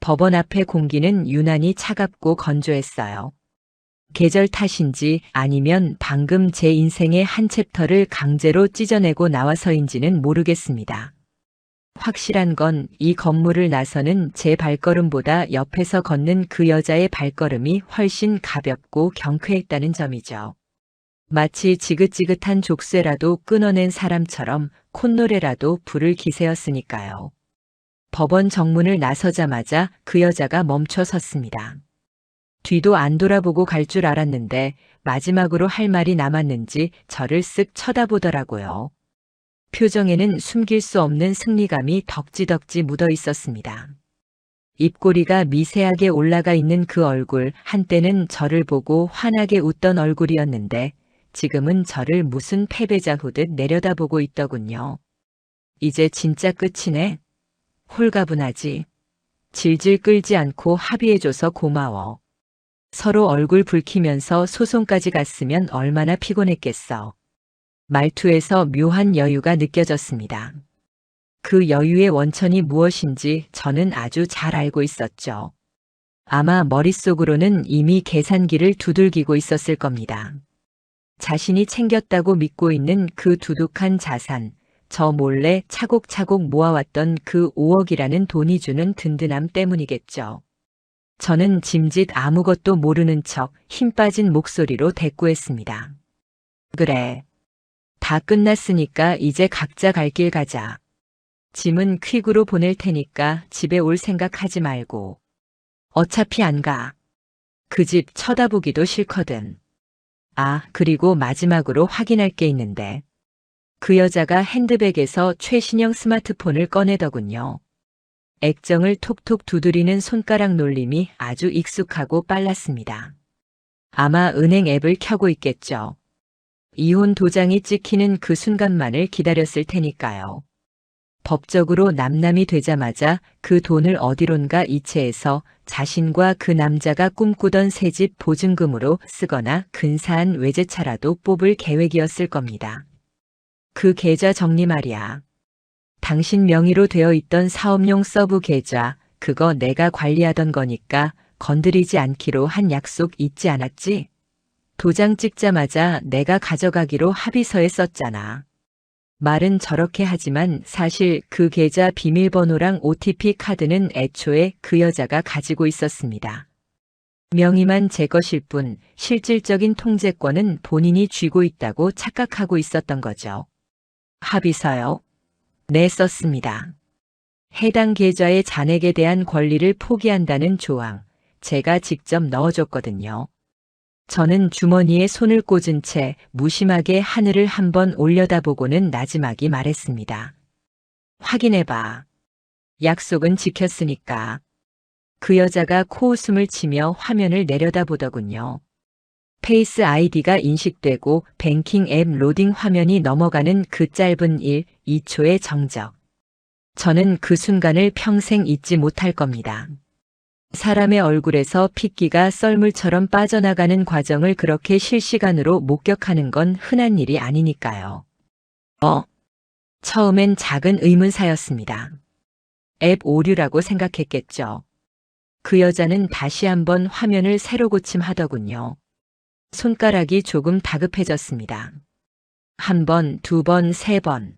법원 앞의 공기는 유난히 차갑고 건조했어요. 계절 탓인지 아니면 방금 제 인생의 한 챕터를 강제로 찢어내고 나와서인지는 모르겠습니다. 확실한 건 이 건물을 나서는 제 발걸음보다 옆에서 걷는 그 여자의 발걸음이 훨씬 가볍고 경쾌했다는 점이죠. 마치 지긋지긋한 족쇄라도 끊어낸 사람처럼 콧노래라도 부를 기세였으니까요. 법원 정문을 나서자마자 그 여자가 멈춰 섰습니다. 뒤도 안 돌아보고 갈 줄 알았는데 마지막으로 할 말이 남았는지 저를 쓱 쳐다보더라고요. 표정에는 숨길 수 없는 승리감이 덕지덕지 묻어 있었습니다. 입꼬리가 미세하게 올라가 있는 그 얼굴, 한때는 저를 보고 환하게 웃던 얼굴이었는데 지금은 저를 무슨 패배자 후듯 내려다보고 있더군요. 이제 진짜 끝이네. 홀가분하지. 질질 끌지 않고 합의해줘서 고마워. 서로 얼굴 붉히면서 소송까지 갔으면 얼마나 피곤했겠어. 말투에서 묘한 여유가 느껴졌습니다. 그 여유의 원천이 무엇인지 저는 아주 잘 알고 있었죠. 아마 머릿속으로는 이미 계산기를 두들기고 있었을 겁니다. 자신이 챙겼다고 믿고 있는 그 두둑한 자산, 저 몰래 차곡차곡 모아왔던 그 5억이라는 돈이 주는 든든함 때문이겠죠. 저는 짐짓 아무것도 모르는 척 힘 빠진 목소리로 대꾸했습니다. 그래. 다 끝났으니까 이제 각자 갈 길 가자. 짐은 퀵으로 보낼 테니까 집에 올 생각하지 말고. 어차피 안 가. 그 집 쳐다보기도 싫거든. 아, 그리고 마지막으로 확인할 게 있는데. 그 여자가 핸드백에서 최신형 스마트폰을 꺼내더군요. 액정을 톡톡 두드리는 손가락 놀림이 아주 익숙하고 빨랐습니다. 아마 은행 앱을 켜고 있겠죠. 이혼 도장이 찍히는 그 순간만을 기다렸을 테니까요. 법적으로 남남이 되자마자 그 돈을 어디론가 이체해서 자신과 그 남자가 꿈꾸던 새집 보증금으로 쓰거나 근사한 외제차라도 뽑을 계획이었을 겁니다. 그 계좌 정리 말이야. 당신 명의로 되어 있던 사업용 서브 계좌, 그거 내가 관리하던 거니까 건드리지 않기로 한 약속 잊지 않았지? 도장 찍자마자 내가 가져가기로 합의서에 썼잖아. 말은 저렇게 하지만 사실 그 계좌 비밀번호랑 OTP 카드는 애초에 그 여자가 가지고 있었습니다. 명의만 제 것일 뿐 실질적인 통제권은 본인이 쥐고 있다고 착각하고 있었던 거죠. 합의서요? 네, 썼습니다. 해당 계좌의 잔액에 대한 권리를 포기한다는 조항, 제가 직접 넣어줬거든요. 저는 주머니에 손을 꽂은 채 무심하게 하늘을 한번 올려다보고는 나지막이 말했습니다. 확인해봐. 약속은 지켰으니까. 그 여자가 코웃음을 치며 화면을 내려다보더군요. 페이스 아이디가 인식되고 뱅킹 앱 로딩 화면이 넘어가는 그 짧은 1, 2초의 정적. 저는 그 순간을 평생 잊지 못할 겁니다. 사람의 얼굴에서 핏기가 썰물처럼 빠져나가는 과정을 그렇게 실시간으로 목격하는 건 흔한 일이 아니니까요. 처음엔 작은 의문사였습니다. 앱 오류라고 생각했겠죠. 그 여자는 다시 한번 화면을 새로 고침하더군요. 손가락이 조금 다급해졌습니다. 한 번, 두 번, 세 번.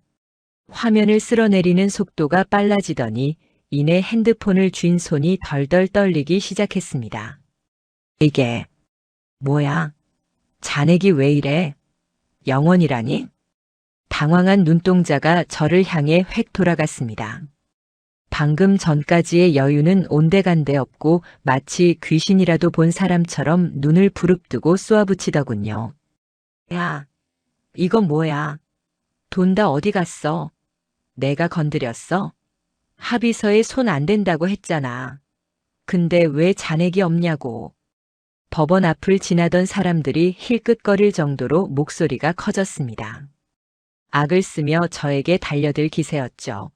화면을 쓸어내리는 속도가 빨라지더니 이내 핸드폰을 쥔 손이 덜덜 떨리기 시작했습니다. 이게 뭐야? 잔액이 왜 이래? 영원이라니? 당황한 눈동자가 저를 향해 획 돌아갔습니다. 방금 전까지의 여유는 온데간데 없고 마치 귀신이라도 본 사람처럼 눈을 부릅뜨고 쏘아붙이더군요. 야, 이건 뭐야? 돈 다 어디 갔어? 내가 건드렸어? 합의서에 손 안 댄다고 했잖아. 근데 왜 잔액이 없냐고. 법원 앞을 지나던 사람들이 힐끗거릴 정도로 목소리가 커졌습니다. 악을 쓰며 저에게 달려들 기세였죠.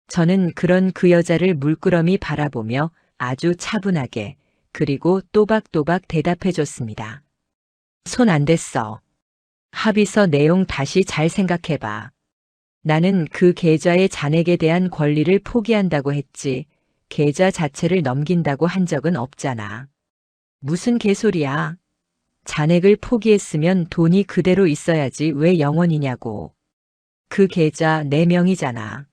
저는 그런 그 여자를 물끄러미 바라보며 아주 차분하게 그리고 또박또박 대답해줬습니다. 손 안 댔어. 합의서 내용 다시 잘 생각해봐. 나는 그 계좌의 잔액에 대한 권리를 포기한다고 했지. 계좌 자체를 넘긴다고 한 적은 없잖아. 무슨 개소리야. 잔액을 포기했으면 돈이 그대로 있어야지 왜 영원이냐고. 그 계좌 내 명이잖아.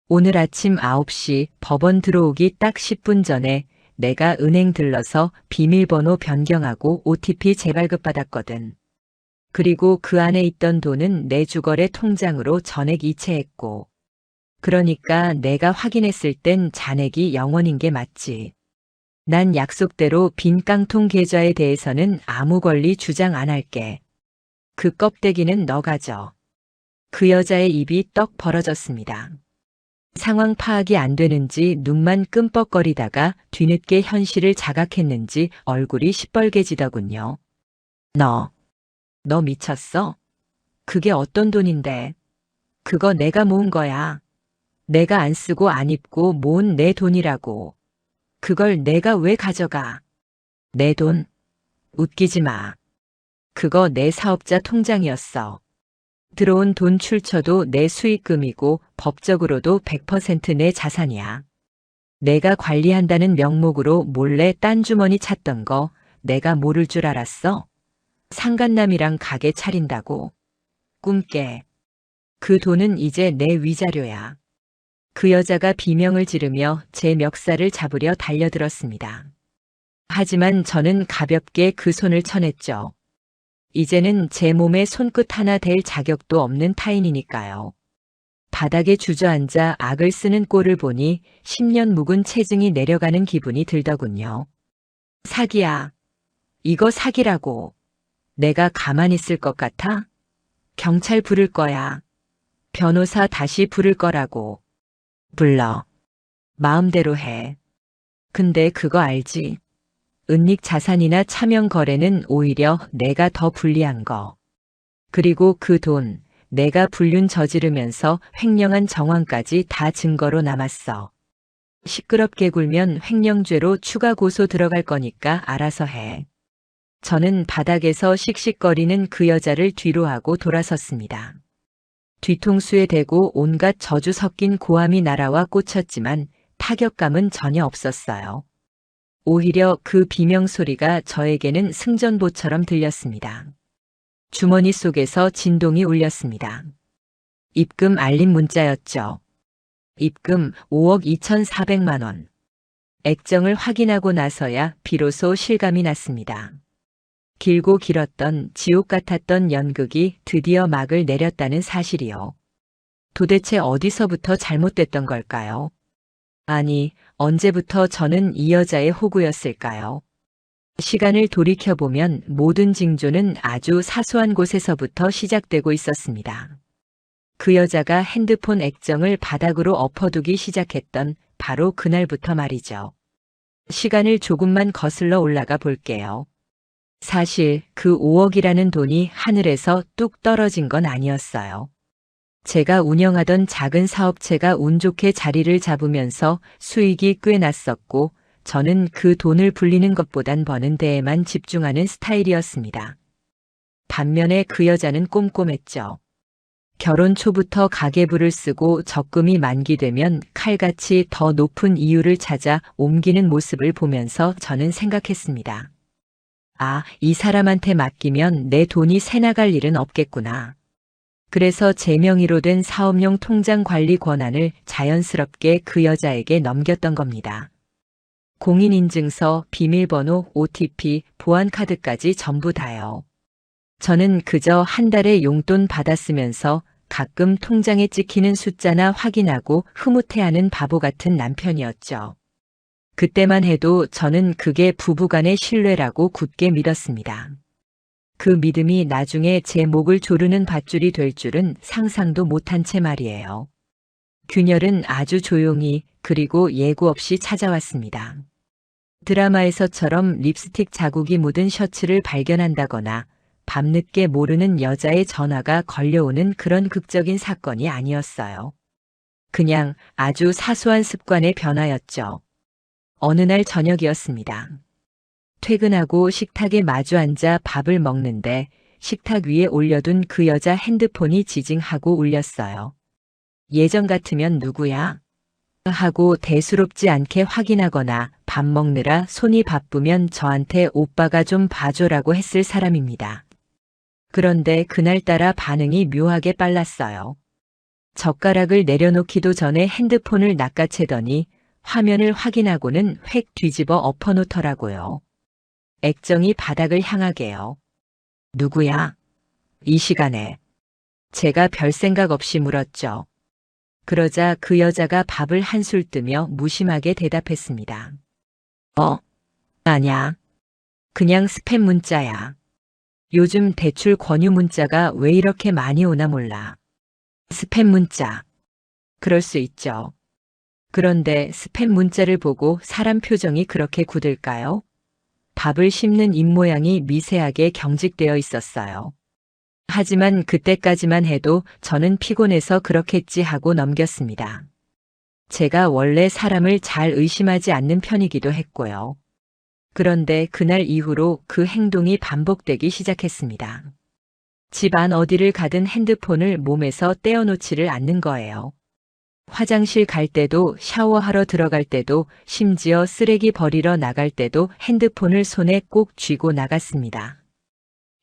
오늘 아침 9시 법원 들어오기 딱 10분 전에 내가 은행 들러서 비밀번호 변경하고 OTP 재발급받았거든. 그리고 그 안에 있던 돈은 내 주거래 통장으로 전액 이체했고. 그러니까 내가 확인했을 땐 잔액이 0원인 게 맞지. 난 약속대로 빈 깡통 계좌에 대해서는 아무 권리 주장 안 할게. 그 껍데기는 너 가져. 그 여자의 입이 떡 벌어졌습니다. 상황 파악이 안 되는지 눈만 끔뻑거리다가 뒤늦게 현실을 자각했는지 얼굴이 시뻘개지더군요. 너 미쳤어? 그게 어떤 돈인데? 그거 내가 모은 거야. 내가 안 쓰고 안 입고 모은 내 돈이라고. 그걸 내가 왜 가져가? 내 돈? 웃기지 마. 그거 내 사업자 통장이었어. 들어온 돈 출처도 내 수익금이고 법적으로도 100% 내 자산이야. 내가 관리한다는 명목으로 몰래 딴 주머니 찾던 거 내가 모를 줄 알았어? 상간남이랑 가게 차린다고. 꿈 깨. 그 돈은 이제 내 위자료야. 그 여자가 비명을 지르며 제 멱살을 잡으려 달려들었습니다. 하지만 저는 가볍게 그 손을 쳐냈죠. 이제는 제 몸에 손끝 하나 댈 자격도 없는 타인이니까요. 바닥에 주저앉아 악을 쓰는 꼴을 보니 10년 묵은 체증이 내려가는 기분이 들더군요. 사기야. 이거 사기라고. 내가 가만히 있을 것 같아? 경찰 부를 거야. 변호사 다시 부를 거라고. 불러. 마음대로 해. 근데 그거 알지? 은닉 자산이나 차명 거래는 오히려 내가 더 불리한 거. 그리고 그 돈, 내가 불륜 저지르면서 횡령한 정황까지 다 증거로 남았어. 시끄럽게 굴면 횡령죄로 추가 고소 들어갈 거니까 알아서 해. 저는 바닥에서 씩씩거리는 그 여자를 뒤로 하고 돌아섰습니다. 뒤통수에 대고 온갖 저주 섞인 고함이 날아와 꽂혔지만 타격감은 전혀 없었어요. 오히려 그 비명 소리가 저에게는 승전보처럼 들렸습니다. 주머니 속에서 진동이 울렸습니다. 입금 알림 문자였죠. 입금 5억 2,400만 원. 액정을 확인하고 나서야 비로소 실감이 났습니다. 길고 길었던 지옥 같았던 연극이 드디어 막을 내렸다는 사실이요. 도대체 어디서부터 잘못됐던 걸까요? 아니, 언제부터 저는 이 여자의 호구였을까요? 시간을 돌이켜보면 모든 징조는 아주 사소한 곳에서부터 시작되고 있었습니다. 그 여자가 핸드폰 액정을 바닥으로 엎어두기 시작했던 바로 그날부터 말이죠. 시간을 조금만 거슬러 올라가 볼게요. 사실 그 5억이라는 돈이 하늘에서 뚝 떨어진 건 아니었어요. 제가 운영하던 작은 사업체가 운 좋게 자리를 잡으면서 수익이 꽤 났었고 저는 그 돈을 불리는 것보단 버는 데에만 집중하는 스타일이었습니다. 반면에 그 여자는 꼼꼼했죠. 결혼 초부터 가계부를 쓰고 적금이 만기되면 칼같이 더 높은 이유를 찾아 옮기는 모습을 보면서 저는 생각했습니다. 아, 이 사람한테 맡기면 내 돈이 새나갈 일은 없겠구나. 그래서 제 명의로 된 사업용 통장 관리 권한을 자연스럽게 그 여자에게 넘겼던 겁니다. 공인인증서, 비밀번호, OTP, 보안카드까지 전부 다요. 저는 그저 한 달에 용돈 받았으면서 가끔 통장에 찍히는 숫자나 확인하고 흐뭇해하는 바보 같은 남편이었죠. 그때만 해도 저는 그게 부부간의 신뢰라고 굳게 믿었습니다. 그 믿음이 나중에 제 목을 조르는 밧줄이 될 줄은 상상도 못한 채 말이에요. 균열은 아주 조용히 그리고 예고 없이 찾아왔습니다. 드라마에서처럼 립스틱 자국이 묻은 셔츠를 발견한다거나 밤늦게 모르는 여자의 전화가 걸려오는 그런 극적인 사건이 아니었어요. 그냥 아주 사소한 습관의 변화였죠. 어느 날 저녁이었습니다. 퇴근하고 식탁에 마주 앉아 밥을 먹는데 식탁 위에 올려둔 그 여자 핸드폰이 지징하고 울렸어요. 예전 같으면 누구야? 하고 대수롭지 않게 확인하거나 밥 먹느라 손이 바쁘면 저한테 오빠가 좀 봐줘라고 했을 사람입니다. 그런데 그날따라 반응이 묘하게 빨랐어요. 젓가락을 내려놓기도 전에 핸드폰을 낚아채더니 화면을 확인하고는 획 뒤집어 엎어놓더라고요. 액정이 바닥을 향하게요. 누구야? 이 시간에. 제가 별 생각 없이 물었죠. 그러자 그 여자가 밥을 한술 뜨며 무심하게 대답했습니다. 아냐. 그냥 스팸 문자야. 요즘 대출 권유 문자가 왜 이렇게 많이 오나 몰라. 스팸 문자. 그럴 수 있죠. 그런데 스팸 문자를 보고 사람 표정이 그렇게 굳을까요? 밥을 씹는 입모양이 미세하게 경직되어 있었어요. 하지만 그때까지만 해도 저는 피곤해서 그렇겠지 하고 넘겼습니다. 제가 원래 사람을 잘 의심하지 않는 편이기도 했고요. 그런데 그날 이후로 그 행동이 반복되기 시작했습니다. 집 안 어디를 가든 핸드폰을 몸에서 떼어놓지를 않는 거예요. 화장실 갈 때도 샤워하러 들어갈 때도 심지어 쓰레기 버리러 나갈 때도 핸드폰을 손에 꼭 쥐고 나갔습니다.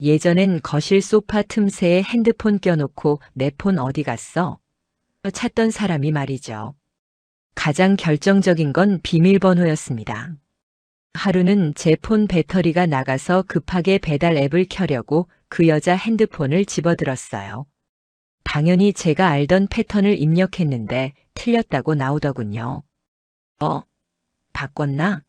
예전엔 거실 소파 틈새에 핸드폰 껴놓고 내 폰 어디 갔어? 찾던 사람이 말이죠. 가장 결정적인 건 비밀번호였습니다. 하루는 제 폰 배터리가 나가서 급하게 배달 앱을 켜려고 그 여자 핸드폰을 집어들었어요. 당연히 제가 알던 패턴을 입력했는데 틀렸다고 나오더군요. 바꿨나?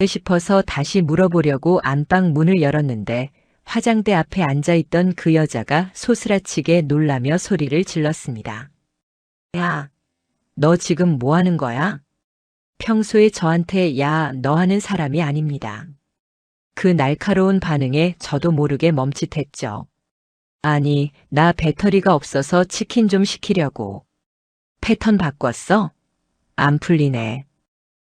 싶어서 다시 물어보려고 안방 문을 열었는데 화장대 앞에 앉아있던 그 여자가 소스라치게 놀라며 소리를 질렀습니다. 야, 너 지금 뭐 하는 거야? 평소에 저한테 야, 너 하는 사람이 아닙니다. 그 날카로운 반응에 저도 모르게 멈칫했죠. 아니, 나 배터리가 없어서 치킨 좀 시키려고. 패턴 바꿨어? 안 풀리네.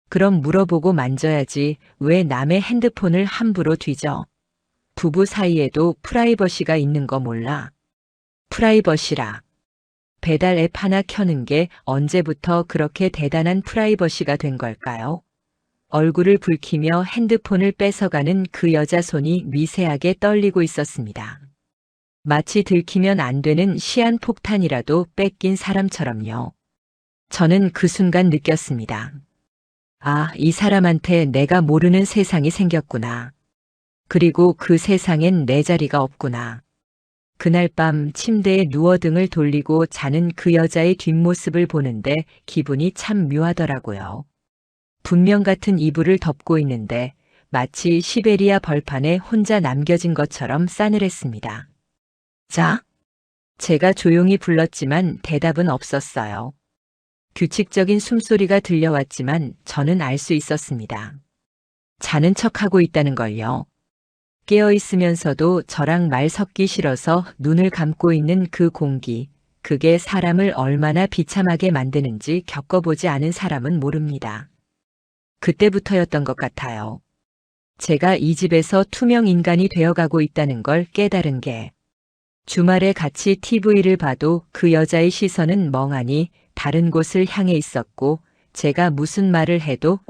그럼 물어보고 만져야지 왜 남의 핸드폰을 함부로 뒤져? 부부 사이에도 프라이버시가 있는 거 몰라? 프라이버시라. 배달 앱 하나 켜는 게 언제부터 그렇게 대단한 프라이버시가 된 걸까요? 얼굴을 붉히며 핸드폰을 뺏어가는 그 여자 손이 미세하게 떨리고 있었습니다. 마치 들키면 안 되는 시한폭탄이라도 뺏긴 사람처럼요. 저는 그 순간 느꼈습니다. 아, 이 사람한테 내가 모르는 세상이 생겼구나. 그리고 그 세상엔 내 자리가 없구나. 그날 밤 침대에 누워 등을 돌리고 자는 그 여자의 뒷모습을 보는데 기분이 참 묘하더라고요. 분명 같은 이불을 덮고 있는데 마치 시베리아 벌판에 혼자 남겨진 것처럼 싸늘했습니다. 자? 제가 조용히 불렀지만 대답은 없었어요. 규칙적인 숨소리가 들려왔지만 저는 알 수 있었습니다. 자는 척하고 있다는 걸요. 깨어있으면서도 저랑 말 섞기 싫어서 눈을 감고 있는 그 공기, 그게 사람을 얼마나 비참하게 만드는지 겪어보지 않은 사람은 모릅니다. 그때부터였던 것 같아요. 제가 이 집에서 투명 인간이 되어가고 있다는 걸 깨달은 게. 주말에 같이 TV를 봐도 그 여자의 시선은 멍하니 다른 곳을 향해 있었고 제가 무슨 말을 해도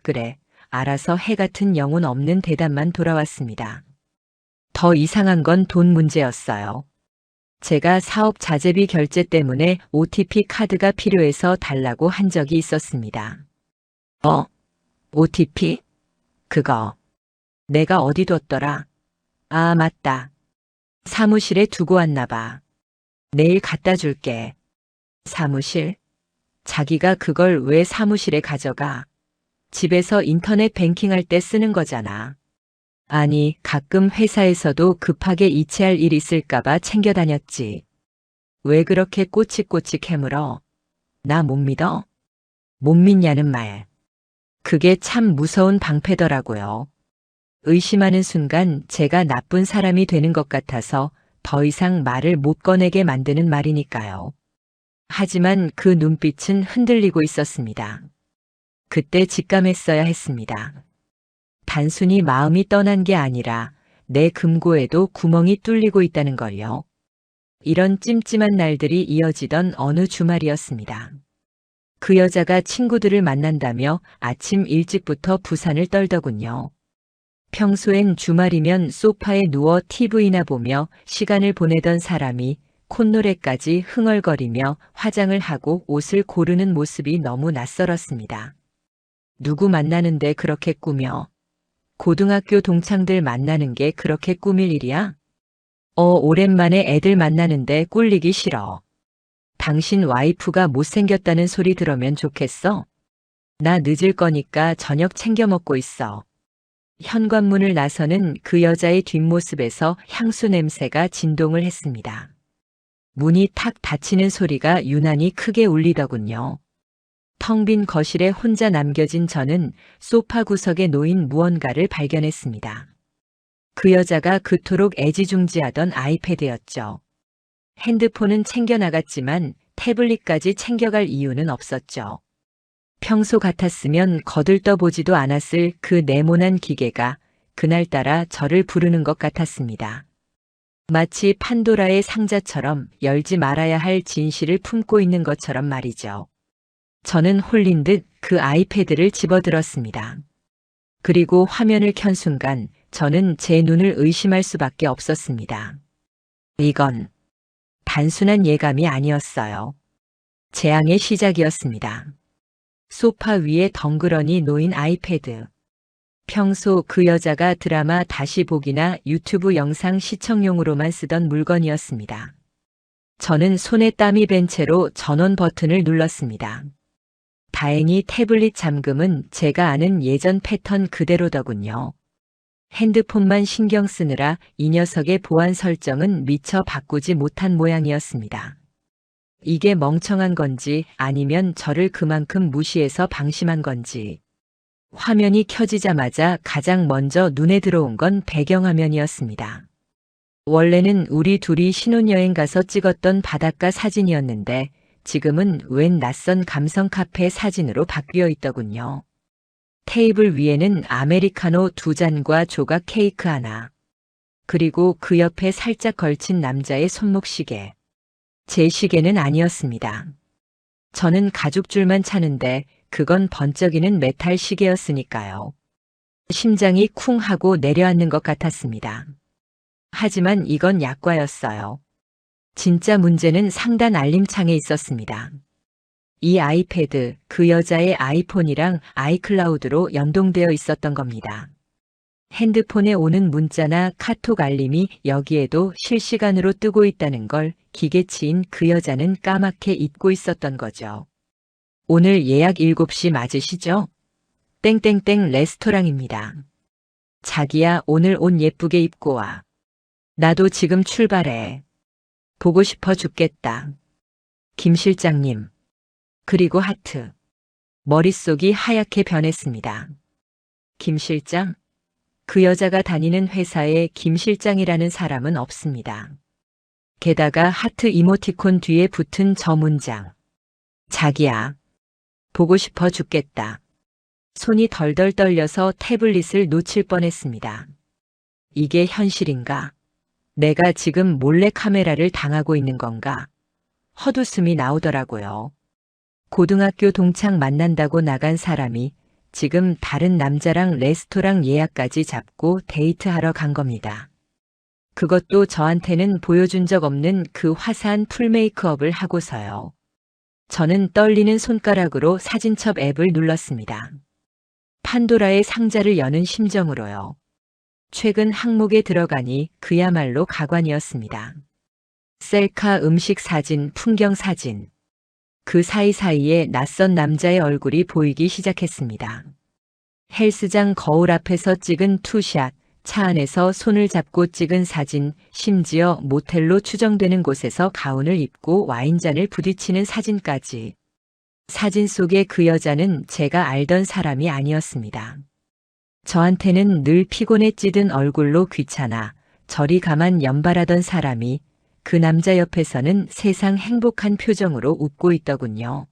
그래, 알아서 해 같은 영혼 없는 대답만 돌아왔습니다. 더 이상한 건 돈 문제였어요. 제가 사업 자재비 결제 때문에 OTP 카드가 필요해서 달라고 한 적이 있었습니다. OTP? 그거. 내가 어디 뒀더라? 아, 맞다. 사무실에 두고 왔나 봐. 내일 갖다 줄게. 사무실? 자기가 그걸 왜 사무실에 가져가? 집에서 인터넷 뱅킹할 때 쓰는 거잖아. 아니, 가끔 회사에서도 급하게 이체할 일 있을까봐 챙겨 다녔지. 왜 그렇게 꼬치꼬치 캐물어? 나 못 믿어? 못 믿냐는 말. 그게 참 무서운 방패더라고요. 의심하는 순간 제가 나쁜 사람이 되는 것 같아서 더 이상 말을 못 꺼내게 만드는 말이니까요. 하지만 그 눈빛은 흔들리고 있었습니다. 그때 직감했어야 했습니다. 단순히 마음이 떠난 게 아니라 내 금고에도 구멍이 뚫리고 있다는 걸요. 이런 찜찜한 날들이 이어지던 어느 주말이었습니다. 그 여자가 친구들을 만난다며 아침 일찍부터 부산을 떨더군요. 평소엔 주말이면 소파에 누워 TV나 보며 시간을 보내던 사람이 콧노래까지 흥얼거리며 화장을 하고 옷을 고르는 모습이 너무 낯설었습니다. 누구 만나는데 그렇게 꾸며? 고등학교 동창들 만나는 게 그렇게 꾸밀 일이야? 오랜만에 애들 만나는데 꿀리기 싫어. 당신 와이프가 못생겼다는 소리 들으면 좋겠어? 나 늦을 거니까 저녁 챙겨 먹고 있어. 현관문을 나서는 그 여자의 뒷모습에서 향수 냄새가 진동을 했습니다. 문이 탁 닫히는 소리가 유난히 크게 울리더군요. 텅 빈 거실에 혼자 남겨진 저는 소파 구석에 놓인 무언가를 발견했습니다. 그 여자가 그토록 애지중지하던 아이패드였죠. 핸드폰은 챙겨나갔지만 태블릿까지 챙겨갈 이유는 없었죠. 평소 같았으면 거들떠보지도 않았을 그 네모난 기계가 그날따라 저를 부르는 것 같았습니다. 마치 판도라의 상자처럼 열지 말아야 할 진실을 품고 있는 것처럼 말이죠. 저는 홀린 듯 그 아이패드를 집어들었습니다. 그리고 화면을 켠 순간 저는 제 눈을 의심할 수밖에 없었습니다. 이건 단순한 예감이 아니었어요. 재앙의 시작이었습니다. 소파 위에 덩그러니 놓인 아이패드. 평소 그 여자가 드라마 다시 보기나 유튜브 영상 시청용으로만 쓰던 물건이었습니다. 저는 손에 땀이 밴 채로 전원 버튼을 눌렀습니다. 다행히 태블릿 잠금은 제가 아는 예전 패턴 그대로더군요. 핸드폰만 신경 쓰느라 이 녀석의 보안 설정은 미처 바꾸지 못한 모양이었습니다. 이게 멍청한 건지 아니면 저를 그만큼 무시해서 방심한 건지. 화면이 켜지자마자 가장 먼저 눈에 들어온 건 배경화면이었습니다. 원래는 우리 둘이 신혼여행 가서 찍었던 바닷가 사진이었는데 지금은 웬 낯선 감성 카페 사진으로 바뀌어 있더군요. 테이블 위에는 아메리카노 2잔과 조각 케이크 하나. 그리고 그 옆에 살짝 걸친 남자의 손목시계. 제 시계는 아니었습니다. 저는 가죽줄만 차는데 그건 번쩍이는 메탈 시계였으니까요. 심장이 쿵 하고 내려앉는 것 같았습니다. 하지만 이건 약과였어요. 진짜 문제는 상단 알림창에 있었습니다. 이 아이패드, 그 여자의 아이폰이랑 아이클라우드로 연동되어 있었던 겁니다. 핸드폰에 오는 문자나 카톡 알림이 여기에도 실시간으로 뜨고 있다는 걸 기계치인 그 여자는 까맣게 잊고 있었던 거죠. 오늘 예약 7시 맞으시죠? 땡땡땡 레스토랑입니다. 자기야, 오늘 옷 예쁘게 입고 와. 나도 지금 출발해. 보고 싶어 죽겠다. 김 실장님. 그리고 하트. 머릿속이 하얗게 변했습니다. 김 실장? 그 여자가 다니는 회사에 김 실장이라는 사람은 없습니다. 게다가 하트 이모티콘 뒤에 붙은 저 문장. 자기야. 보고 싶어 죽겠다. 손이 덜덜 떨려서 태블릿을 놓칠 뻔했습니다. 이게 현실인가? 내가 지금 몰래 카메라를 당하고 있는 건가? 헛웃음이 나오더라고요. 고등학교 동창 만난다고 나간 사람이 지금 다른 남자랑 레스토랑 예약까지 잡고 데이트하러 간 겁니다. 그것도 저한테는 보여준 적 없는 그 화사한 풀 메이크업을 하고서요. 저는 떨리는 손가락으로 사진첩 앱을 눌렀습니다. 판도라의 상자를 여는 심정으로요. 최근 항목에 들어가니 그야말로 가관이었습니다. 셀카 음식 사진, 풍경 사진. 그 사이사이에 낯선 남자의 얼굴이 보이기 시작했습니다. 헬스장 거울 앞에서 찍은 투샷, 차 안에서 손을 잡고 찍은 사진, 심지어 모텔로 추정되는 곳에서 가운을 입고 와인잔을 부딪히는 사진까지. 사진 속의 그 여자는 제가 알던 사람이 아니었습니다. 저한테는 늘 피곤에 찌든 얼굴로 귀찮아 저리 가만 연발하던 사람이 그 남자 옆에서는 세상 행복한 표정으로 웃고 있더군요.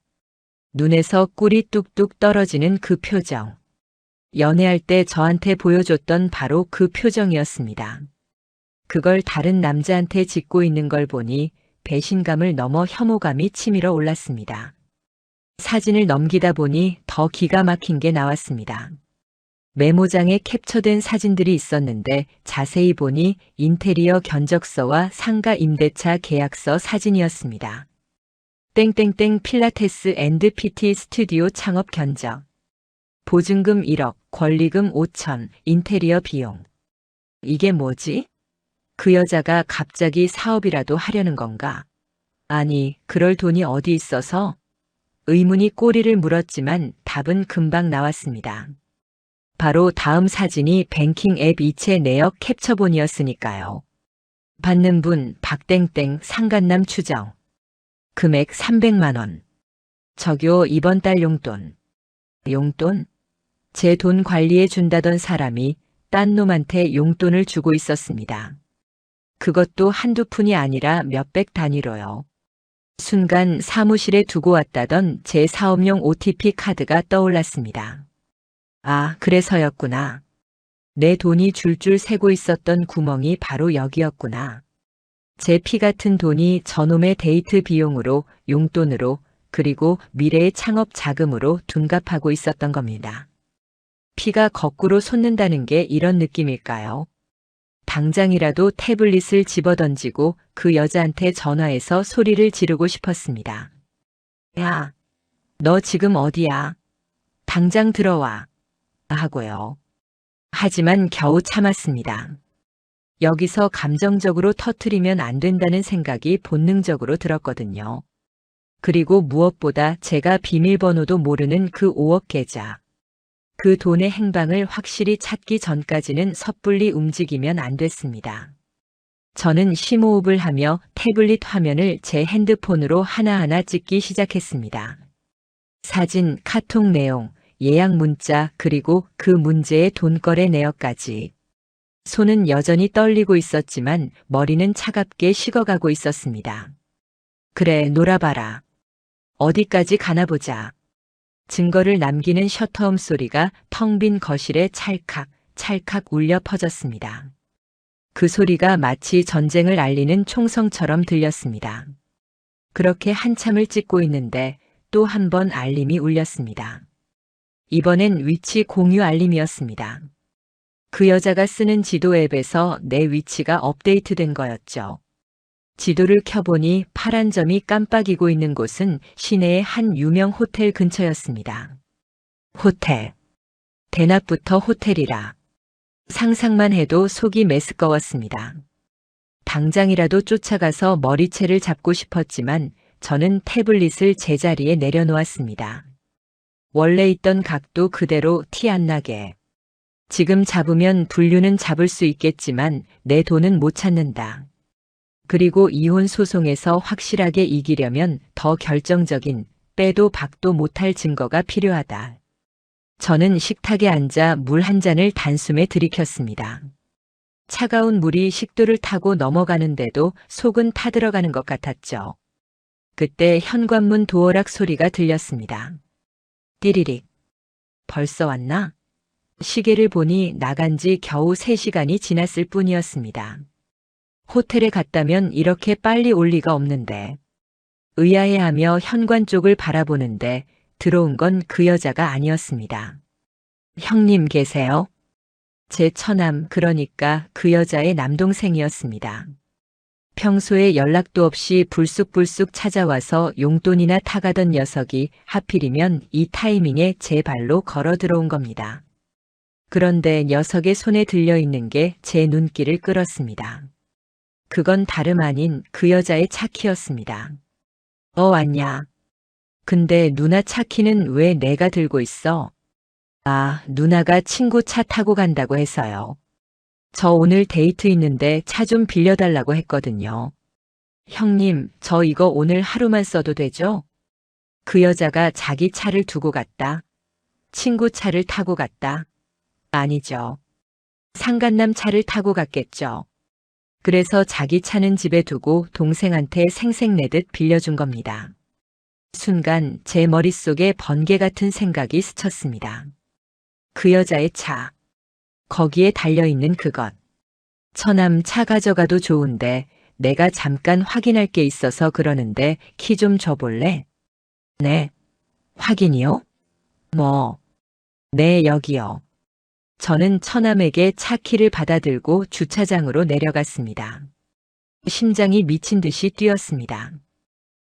눈에서 꿀이 뚝뚝 떨어지는 그 표정. 연애할 때 저한테 보여줬던 바로 그 표정이었습니다. 그걸 다른 남자한테 짓고 있는 걸 보니 배신감을 넘어 혐오감이 치밀어 올랐습니다. 사진을 넘기다 보니 더 기가 막힌 게 나왔습니다. 메모장에 캡처된 사진들이 있었는데 자세히 보니 인테리어 견적서와 상가 임대차 계약서 사진이었습니다. 땡땡땡 필라테스 앤드 PT 스튜디오 창업 견적. 보증금 1억, 권리금 5천, 인테리어 비용. 이게 뭐지? 그 여자가 갑자기 사업이라도 하려는 건가? 아니, 그럴 돈이 어디 있어서? 의문이 꼬리를 물었지만 답은 금방 나왔습니다. 바로 다음 사진이 뱅킹 앱 이체 내역 캡처본이었으니까요. 받는 분 박땡땡 상간남 추정. 금액 300만 원. 적요 이번 달 용돈. 용돈? 제 돈 관리해 준다던 사람이 딴 놈한테 용돈을 주고 있었습니다. 그것도 한두 푼이 아니라 몇백 단위로요. 순간 사무실에 두고 왔다던 제 사업용 OTP 카드가 떠올랐습니다. 아, 그래서였구나. 내 돈이 줄줄 새고 있었던 구멍이 바로 여기였구나. 제 피 같은 돈이 저놈의 데이트 비용으로, 용돈으로, 그리고 미래의 창업 자금으로 둔갑하고 있었던 겁니다. 피가 거꾸로 솟는다는 게 이런 느낌일까요? 당장이라도 태블릿을 집어던지고 그 여자한테 전화해서 소리를 지르고 싶었습니다. 야, 너 지금 어디야? 당장 들어와. 하고요. 하지만 겨우 참았습니다. 여기서 감정적으로 터뜨리면 안 된다는 생각이 본능적으로 들었거든요. 그리고 무엇보다 제가 비밀번호도 모르는 그 5억 계좌. 그 돈의 행방을 확실히 찾기 전까지는 섣불리 움직이면 안 됐습니다. 저는 심호흡을 하며 태블릿 화면을 제 핸드폰으로 하나하나 찍기 시작했습니다. 사진, 카톡 내용, 예약 문자, 그리고 그 문제의 돈거래 내역까지. 손은 여전히 떨리고 있었지만 머리는 차갑게 식어가고 있었습니다. 그래, 놀아봐라. 어디까지 가나 보자. 증거를 남기는 셔터음 소리가 텅 빈 거실에 찰칵, 찰칵 울려 퍼졌습니다. 그 소리가 마치 전쟁을 알리는 총성처럼 들렸습니다. 그렇게 한참을 찍고 있는데 또 한 번 알림이 울렸습니다. 이번엔 위치 공유 알림이었습니다. 그 여자가 쓰는 지도 앱에서 내 위치가 업데이트된 거였죠. 지도를 켜보니 파란 점이 깜빡이고 있는 곳은 시내의 한 유명 호텔 근처였습니다. 호텔. 대낮부터 호텔이라. 상상만 해도 속이 메스꺼웠습니다. 당장이라도 쫓아가서 머리채를 잡고 싶었지만 저는 태블릿을 제자리에 내려놓았습니다. 원래 있던 각도 그대로 티 안 나게. 지금 잡으면 분류는 잡을 수 있겠지만 내 돈은 못 찾는다. 그리고 이혼 소송에서 확실하게 이기려면 더 결정적인 빼도 박도 못할 증거가 필요하다. 저는 식탁에 앉아 물 한 잔을 단숨에 들이켰습니다. 차가운 물이 식도를 타고 넘어가는데도 속은 타들어가는 것 같았죠. 그때 현관문 도어락 소리가 들렸습니다. 띠리릭. 벌써 왔나? 시계를 보니 나간 지 겨우 3시간이 지났을 뿐이었습니다. 호텔에 갔다면 이렇게 빨리 올 리가 없는데. 의아해하며 현관 쪽을 바라보는데 들어온 건 그 여자가 아니었습니다. 형님 계세요? 제 처남, 그러니까 그 여자의 남동생이었습니다. 평소에 연락도 없이 불쑥불쑥 찾아와서 용돈이나 타가던 녀석이 하필이면 이 타이밍에 제 발로 걸어 들어온 겁니다. 그런데 녀석의 손에 들려있는 게 제 눈길을 끌었습니다. 그건 다름 아닌 그 여자의 차키였습니다. 왔냐? 근데 누나 차키는 왜 내가 들고 있어? 아, 누나가 친구 차 타고 간다고 해서요. 저 오늘 데이트 있는데 차 좀 빌려달라고 했거든요. 형님, 저 이거 오늘 하루만 써도 되죠? 그 여자가 자기 차를 두고 갔다. 친구 차를 타고 갔다. 아니죠. 상간남 차를 타고 갔겠죠. 그래서 자기 차는 집에 두고 동생한테 생색내듯 빌려준 겁니다. 순간 제 머릿속에 번개 같은 생각이 스쳤습니다. 그 여자의 차. 거기에 달려있는 그것. 처남 차 가져가도 좋은데 내가 잠깐 확인할 게 있어서 그러는데 키 좀 줘볼래? 네. 확인이요? 뭐, 네, 여기요. 저는 처남에게 차 키를 받아들고 주차장으로 내려갔습니다. 심장이 미친 듯이 뛰었습니다.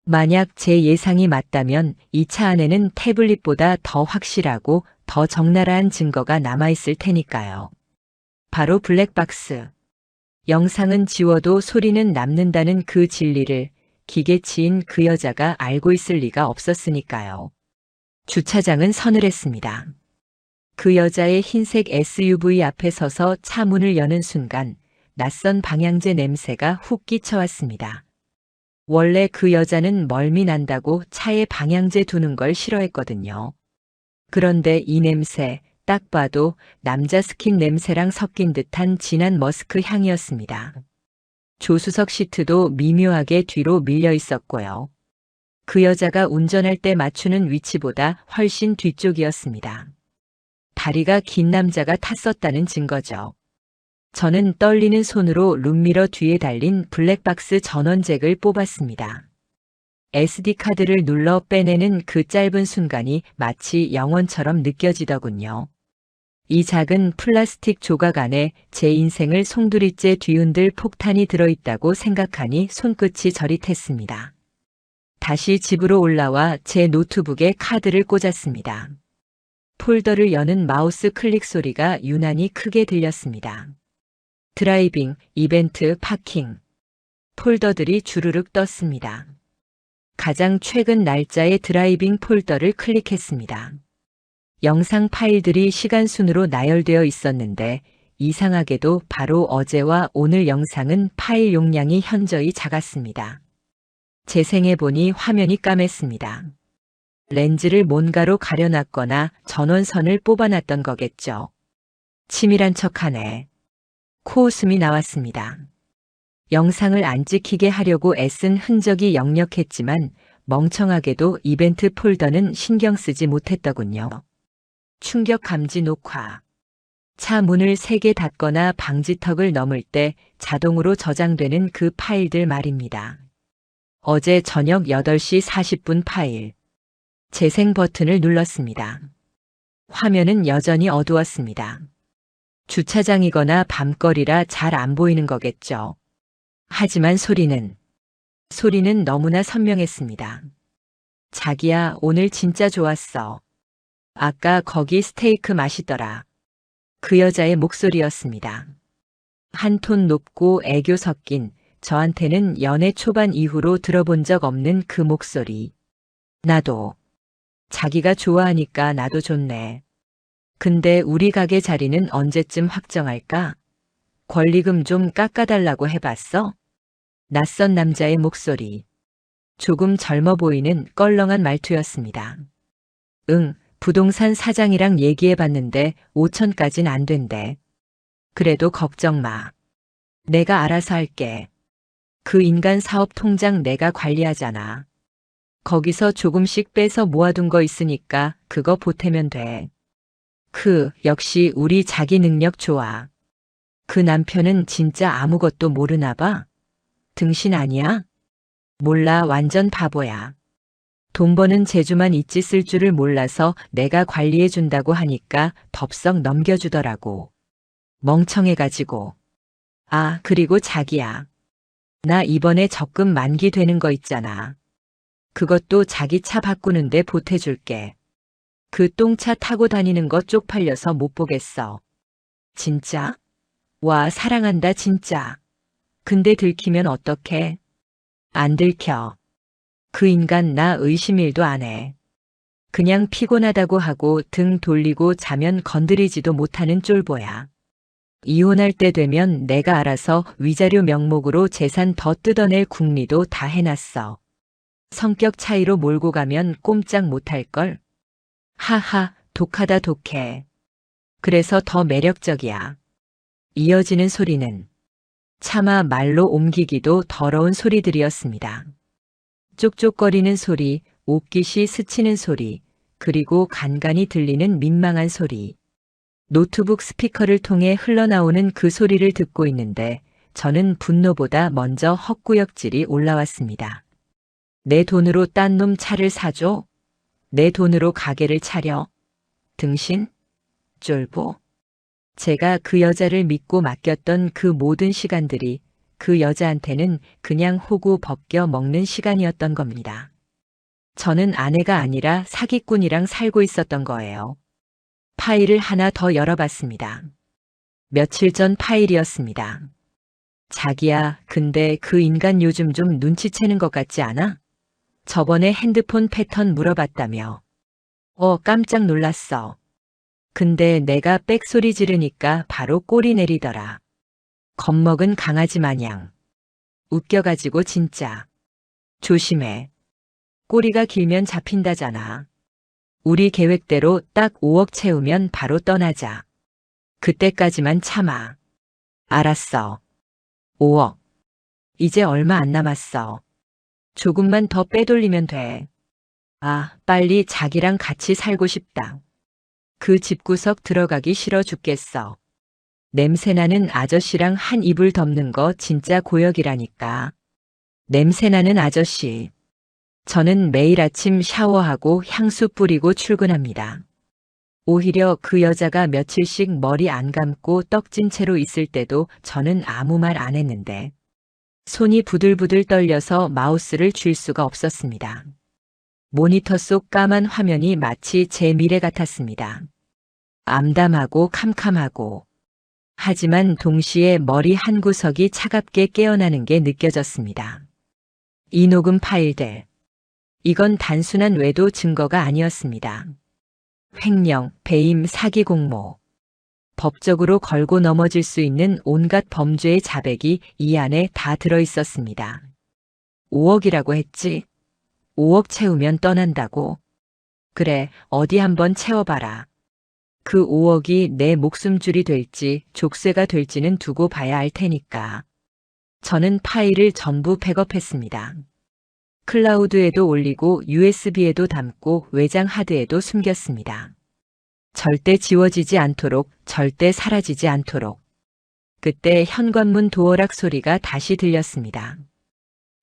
만약 제 예상이 맞다면 이 차 안에는 태블릿보다 더 확실하고 더 적나라한 증거가 남아있을 테니까요. 바로 블랙박스. 영상은 지워도 소리는 남는다는 그 진리를 기계치인 그 여자가 알고 있을 리가 없었으니까요. 주차장은 서늘했습니다. 그 여자의 흰색 SUV 앞에 서서 차 문을 여는 순간 낯선 방향제 냄새가 훅 끼쳐왔습니다. 원래 그 여자는 멀미 난다고 차에 방향제 두는 걸 싫어했거든요. 그런데 이 냄새, 딱 봐도 남자 스킨 냄새랑 섞인 듯한 진한 머스크 향이었습니다. 조수석 시트도 미묘하게 뒤로 밀려 있었고요. 그 여자가 운전할 때 맞추는 위치보다 훨씬 뒤쪽이었습니다. 다리가 긴 남자가 탔었다는 증거죠. 저는 떨리는 손으로 룸미러 뒤에 달린 블랙박스 전원잭을 뽑았습니다. SD카드를 눌러 빼내는 그 짧은 순간이 마치 영원처럼 느껴지더군요. 이 작은 플라스틱 조각 안에 제 인생을 송두리째 뒤흔들 폭탄이 들어있다고 생각하니 손끝이 저릿했습니다. 다시 집으로 올라와 제 노트북에 카드를 꽂았습니다. 폴더를 여는 마우스 클릭 소리가 유난히 크게 들렸습니다. 드라이빙, 이벤트, 파킹. 폴더들이 주르륵 떴습니다. 가장 최근 날짜의 드라이빙 폴더를 클릭했습니다. 영상 파일들이 시간 순으로 나열되어 있었는데 이상하게도 바로 어제와 오늘 영상은 파일 용량이 현저히 작았습니다. 재생해보니 화면이 까맸습니다. 렌즈를 뭔가로 가려놨거나 전원선을 뽑아놨던 거겠죠. 치밀한 척하네. 코웃음이 나왔습니다. 영상을 안 찍히게 하려고 애쓴 흔적이 역력했지만 멍청하게도 이벤트 폴더는 신경 쓰지 못했더군요. 충격 감지 녹화. 차 문을 3개 닫거나 방지턱을 넘을 때 자동으로 저장되는 그 파일들 말입니다. 어제 저녁 8시 40분 파일. 재생 버튼을 눌렀습니다. 화면은 여전히 어두웠습니다. 주차장이거나 밤거리라 잘 안 보이는 거겠죠. 하지만 소리는 너무나 선명했습니다. 자기야, 오늘 진짜 좋았어. 아까 거기 스테이크 맛있더라. 그 여자의 목소리였습니다. 한 톤 높고 애교 섞인, 저한테는 연애 초반 이후로 들어본 적 없는 그 목소리. 나도. 자기가 좋아하니까 나도 좋네. 근데 우리 가게 자리는 언제쯤 확정할까? 권리금 좀 깎아달라고 해봤어? 낯선 남자의 목소리. 조금 젊어 보이는 껄렁한 말투였습니다. 응, 부동산 사장이랑 얘기해봤는데 5천까진 안 된대. 그래도 걱정 마. 내가 알아서 할게. 그 인간 사업 통장 내가 관리하잖아. 거기서 조금씩 빼서 모아둔 거 있으니까 그거 보태면 돼. 역시 우리 자기 능력 좋아. 그 남편은 진짜 아무것도 모르나 봐. 등신 아니야? 몰라, 완전 바보야. 돈 버는 재주만 있지 쓸 줄을 몰라서 내가 관리해 준다고 하니까 덥석 넘겨주더라고. 멍청해가지고. 아, 그리고 자기야. 나 이번에 적금 만기 되는 거 있잖아. 그것도 자기 차 바꾸는데 보태줄게. 그 똥차 타고 다니는 거 쪽팔려서 못 보겠어. 진짜? 와, 사랑한다 진짜. 근데 들키면 어떡해? 안 들켜. 그 인간 나 의심 1도 안 해. 그냥 피곤하다고 하고 등 돌리고 자면 건드리지도 못하는 쫄보야. 이혼할 때 되면 내가 알아서 위자료 명목으로 재산 더 뜯어낼 궁리도 다 해놨어. 성격 차이로 몰고 가면 꼼짝 못할걸? 하하, 독하다 독해. 그래서 더 매력적이야. 이어지는 소리는 차마 말로 옮기기도 더러운 소리들이었습니다. 쪽쪽거리는 소리, 옷깃이 스치는 소리, 그리고 간간이 들리는 민망한 소리. 노트북 스피커를 통해 흘러나오는 그 소리를 듣고 있는데 저는 분노보다 먼저 헛구역질이 올라왔습니다. 내 돈으로 딴 놈 차를 사줘? 내 돈으로 가게를 차려? 등신? 쫄보. 제가 그 여자를 믿고 맡겼던 그 모든 시간들이 그 여자한테는 그냥 호구 벗겨 먹는 시간이었던 겁니다. 저는 아내가 아니라 사기꾼이랑 살고 있었던 거예요. 파일을 하나 더 열어봤습니다. 며칠 전 파일이었습니다. 자기야, 근데 그 인간 요즘 좀 눈치채는 것 같지 않아? 저번에 핸드폰 패턴 물어봤다며. 깜짝 놀랐어. 근데 내가 빽소리 지르니까 바로 꼬리 내리더라. 겁먹은 강아지 마냥. 웃겨가지고 진짜. 조심해. 꼬리가 길면 잡힌다잖아. 우리 계획대로 딱 5억 채우면 바로 떠나자. 그때까지만 참아. 알았어. 5억. 이제 얼마 안 남았어. 조금만 더 빼돌리면 돼. 아, 빨리 자기랑 같이 살고 싶다. 그 집구석 들어가기 싫어 죽겠어. 냄새나는 아저씨랑 한 이불 덮는 거 진짜 고역이라니까. 냄새나는 아저씨. 저는 매일 아침 샤워하고 향수 뿌리고 출근합니다. 오히려 그 여자가 며칠씩 머리 안 감고 떡진 채로 있을 때도 저는 아무 말 안 했는데 손이 부들부들 떨려서 마우스를 쥘 수가 없었습니다. 모니터 속 까만 화면이 마치 제 미래 같았습니다. 암담하고 캄캄하고. 하지만 동시에 머리 한 구석이 차갑게 깨어나는 게 느껴졌습니다. 이 녹음 파일들. 이건 단순한 외도 증거가 아니었습니다. 횡령, 배임, 사기 공모. 법적으로 걸고 넘어질 수 있는 온갖 범죄의 자백이 이 안에 다 들어있었습니다. 5억이라고 했지? 5억 채우면 떠난다고? 그래, 어디 한번 채워봐라. 그 5억이 내 목숨줄이 될지 족쇄가 될지는 두고 봐야 알 테니까. 저는 파일을 전부 백업했습니다. 클라우드에도 올리고 USB에도 담고 외장 하드에도 숨겼습니다. 절대 지워지지 않도록, 절대 사라지지 않도록. 그때 현관문 도어락 소리가 다시 들렸습니다.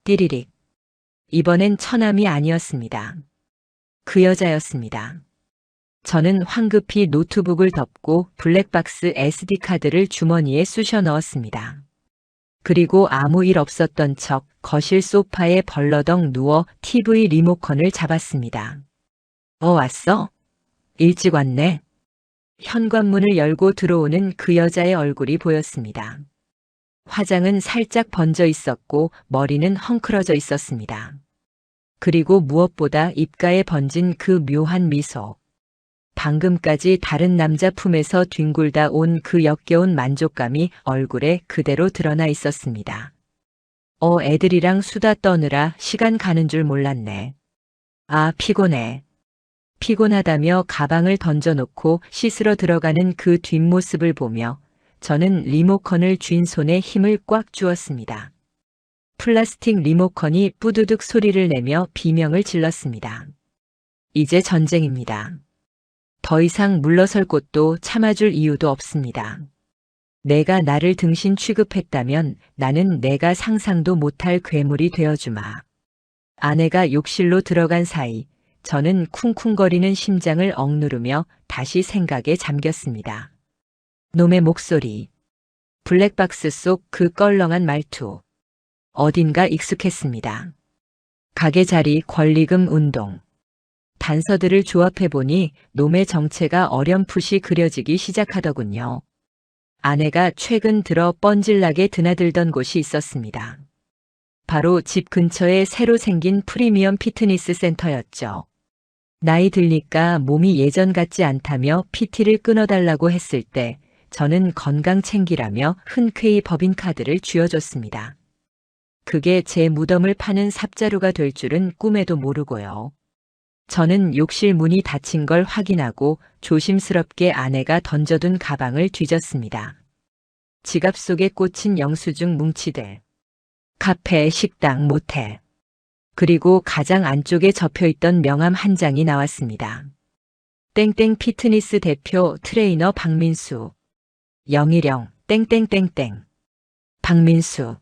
띠리릭. 이번엔 처남이 아니었습니다. 그 여자였습니다. 저는 황급히 노트북을 덮고 블랙박스 SD카드를 주머니에 쑤셔 넣었습니다. 그리고 아무 일 없었던 척 거실 소파에 벌러덩 누워 TV 리모컨을 잡았습니다. 왔어? 일찍 왔네. 현관문을 열고 들어오는 그 여자의 얼굴이 보였습니다. 화장은 살짝 번져 있었고 머리는 헝클어져 있었습니다. 그리고 무엇보다 입가에 번진 그 묘한 미소. 방금까지 다른 남자 품에서 뒹굴다 온 그 역겨운 만족감이 얼굴에 그대로 드러나 있었습니다. 애들이랑 수다 떠느라 시간 가는 줄 몰랐네. 아, 피곤해. 피곤하다며 가방을 던져놓고 씻으러 들어가는 그 뒷모습을 보며 저는 리모컨을 쥔 손에 힘을 꽉 주었습니다. 플라스틱 리모컨이 뿌두둑 소리를 내며 비명을 질렀습니다. 이제 전쟁입니다. 더 이상 물러설 곳도 참아줄 이유도 없습니다. 내가 나를 등신 취급했다면 나는 내가 상상도 못할 괴물이 되어주마. 아내가 욕실로 들어간 사이 저는 쿵쿵거리는 심장을 억누르며 다시 생각에 잠겼습니다. 놈의 목소리. 블랙박스 속 그 껄렁한 말투. 어딘가 익숙했습니다. 가게 자리 권리금 운동. 단서들을 조합해보니 놈의 정체가 어렴풋이 그려지기 시작하더군요. 아내가 최근 들어 뻔질나게 드나들던 곳이 있었습니다. 바로 집 근처에 새로 생긴 프리미엄 피트니스 센터였죠. 나이 들니까 몸이 예전 같지 않다며 PT를 끊어달라고 했을 때 저는 건강 챙기라며 흔쾌히 법인카드를 쥐어줬습니다. 그게 제 무덤을 파는 삽자루가 될 줄은 꿈에도 모르고요. 저는 욕실 문이 닫힌 걸 확인하고 조심스럽게 아내가 던져둔 가방을 뒤졌습니다. 지갑 속에 꽂힌 영수증 뭉치들. 카페, 식당, 모텔. 그리고 가장 안쪽에 접혀있던 명함 한 장이 나왔습니다. 땡땡 피트니스 대표 트레이너 박민수. 영일영, 땡땡땡땡. 박민수.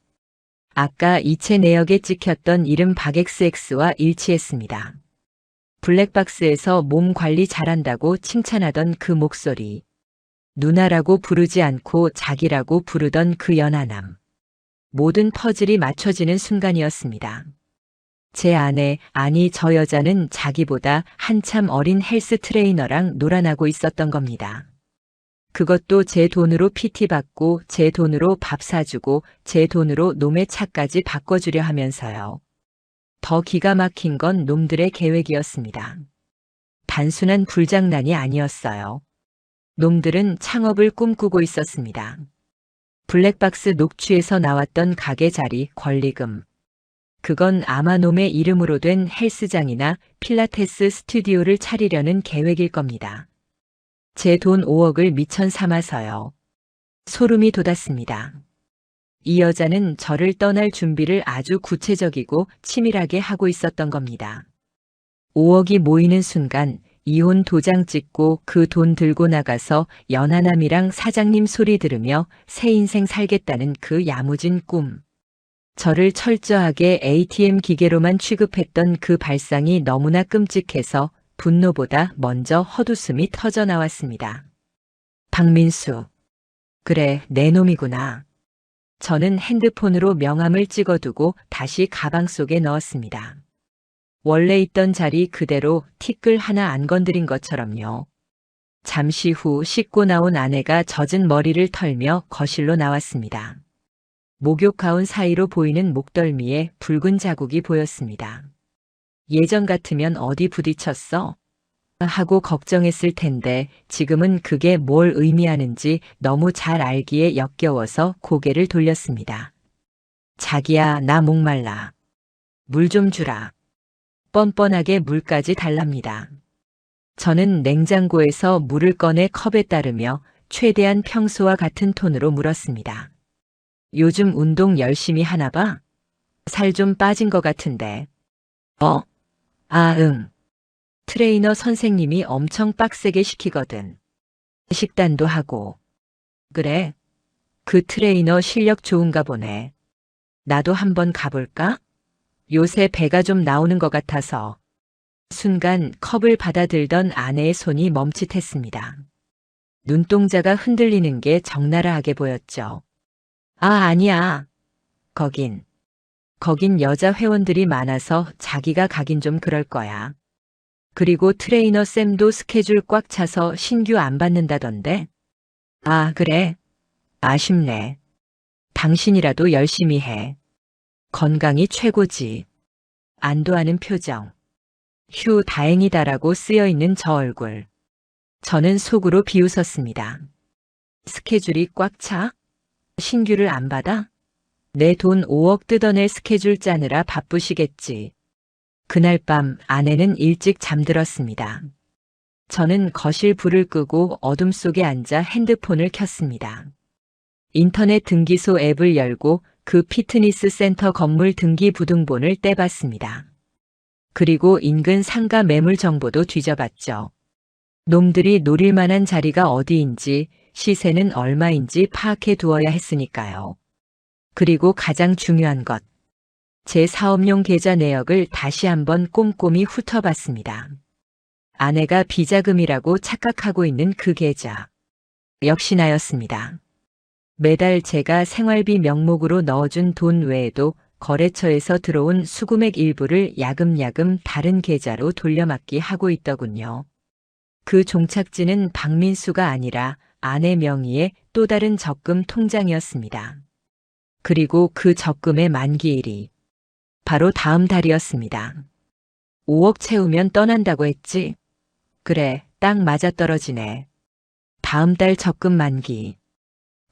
아까 이체 내역에 찍혔던 이름 박XX와 일치했습니다. 블랙박스에서 몸 관리 잘한다고 칭찬하던 그 목소리. 누나라고 부르지 않고 자기라고 부르던 그 연하남. 모든 퍼즐이 맞춰지는 순간이었습니다. 제 아내, 아니 저 여자는 자기보다 한참 어린 헬스 트레이너랑 놀아나고 있었던 겁니다. 그것도 제 돈으로 PT 받고 제 돈으로 밥 사주고 제 돈으로 놈의 차까지 바꿔주려 하면서요. 더 기가 막힌 건 놈들의 계획이었습니다. 단순한 불장난이 아니었어요. 놈들은 창업을 꿈꾸고 있었습니다. 블랙박스 녹취에서 나왔던 가게 자리, 권리금. 그건 아마 놈의 이름으로 된 헬스장이나 필라테스 스튜디오를 차리려는 계획일 겁니다. 제 돈 5억을 미천 삼아서요. 소름이 돋았습니다. 이 여자는 저를 떠날 준비를 아주 구체적이고 치밀하게 하고 있었던 겁니다. 5억이 모이는 순간 이혼 도장 찍고 그 돈 들고 나가서 연하남이랑 사장님 소리 들으며 새 인생 살겠다는 그 야무진 꿈. 저를 철저하게 ATM 기계로만 취급했던 그 발상이 너무나 끔찍해서 분노보다 먼저 헛웃음이 터져 나왔습니다. 박민수. 그래, 내 놈이구나. 저는 핸드폰으로 명함을 찍어두고 다시 가방 속에 넣었습니다. 원래 있던 자리 그대로 티끌 하나 안 건드린 것처럼요. 잠시 후 씻고 나온 아내가 젖은 머리를 털며 거실로 나왔습니다. 목욕 가운 사이로 보이는 목덜미에 붉은 자국이 보였습니다. 예전 같으면 어디 부딪혔어? 하고 걱정했을 텐데 지금은 그게 뭘 의미하는지 너무 잘 알기에 역겨워서 고개를 돌렸습니다. 자기야, 나 목말라. 물 좀 주라. 뻔뻔하게 물까지 달랍니다. 저는 냉장고에서 물을 꺼내 컵에 따르며 최대한 평소와 같은 톤으로 물었습니다. 요즘 운동 열심히 하나 봐? 살 좀 빠진 것 같은데. 응. 트레이너 선생님이 엄청 빡세게 시키거든. 식단도 하고. 그래? 그 트레이너 실력 좋은가 보네. 나도 한번 가볼까? 요새 배가 좀 나오는 것 같아서. 순간 컵을 받아들던 아내의 손이 멈칫했습니다. 눈동자가 흔들리는 게 적나라하게 보였죠. 아니야. 거긴 여자 회원들이 많아서 자기가 가긴 좀 그럴 거야. 그리고 트레이너 쌤도 스케줄 꽉 차서 신규 안 받는다던데. 그래? 아쉽네. 당신이라도 열심히 해. 건강이 최고지. 안도하는 표정. 휴, 다행이다라고 쓰여있는 저 얼굴. 저는 속으로 비웃었습니다. 스케줄이 꽉 차? 신규를 안 받아? 내 돈 5억 뜯어낼 스케줄 짜느라 바쁘시겠지. 그날 밤 아내는 일찍 잠들었습니다. 저는 거실 불을 끄고 어둠 속에 앉아 핸드폰을 켰습니다. 인터넷 등기소 앱을 열고 그 피트니스 센터 건물 등기 부등본을 떼봤습니다. 그리고 인근 상가 매물 정보도 뒤져봤죠. 놈들이 노릴 만한 자리가 어디인지 시세는 얼마인지 파악해 두어야 했으니까요. 그리고 가장 중요한 것. 제 사업용 계좌 내역을 다시 한번 꼼꼼히 훑어봤습니다. 아내가 비자금이라고 착각하고 있는 그 계좌. 역시 나였습니다. 매달 제가 생활비 명목으로 넣어준 돈 외에도 거래처에서 들어온 수금액 일부를 야금야금 다른 계좌로 돌려막기 하고 있더군요. 그 종착지는 박민수가 아니라 아내 명의의 또 다른 적금 통장이었습니다. 그리고 그 적금의 만기일이 바로 다음 달이었습니다. 5억 채우면 떠난다고 했지? 그래, 딱 맞아떨어지네. 다음 달 적금 만기.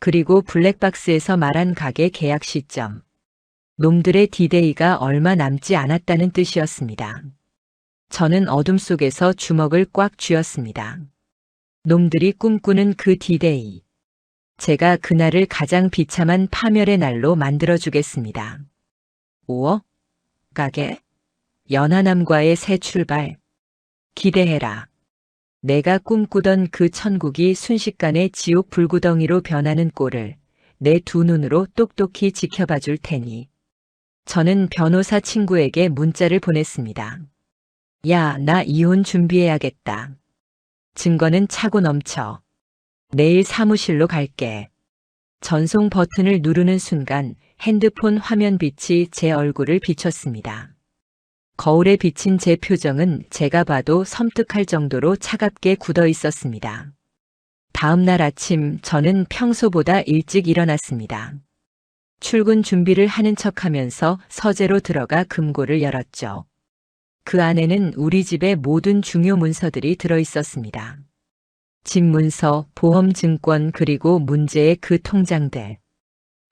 그리고 블랙박스에서 말한 가게 계약 시점. 놈들의 디데이가 얼마 남지 않았다는 뜻이었습니다. 저는 어둠 속에서 주먹을 꽉 쥐었습니다. 놈들이 꿈꾸는 그 디데이. 제가 그날을 가장 비참한 파멸의 날로 만들어주겠습니다. 5억? 가게? 연하남과의 새 출발. 기대해라. 내가 꿈꾸던 그 천국이 순식간에 지옥 불구덩이로 변하는 꼴을 내 두 눈으로 똑똑히 지켜봐 줄 테니. 저는 변호사 친구에게 문자를 보냈습니다. 야, 나 이혼 준비해야겠다. 증거는 차고 넘쳐. 내일 사무실로 갈게. 전송 버튼을 누르는 순간 핸드폰 화면 빛이 제 얼굴을 비췄습니다. 거울에 비친 제 표정은 제가 봐도 섬뜩할 정도로 차갑게 굳어 있었습니다. 다음 날 아침 저는 평소보다 일찍 일어났습니다. 출근 준비를 하는 척하면서 서재로 들어가 금고를 열었죠. 그 안에는 우리 집의 모든 중요 문서들이 들어 있었습니다. 집 문서, 보험 증권 그리고 문제의 그 통장들.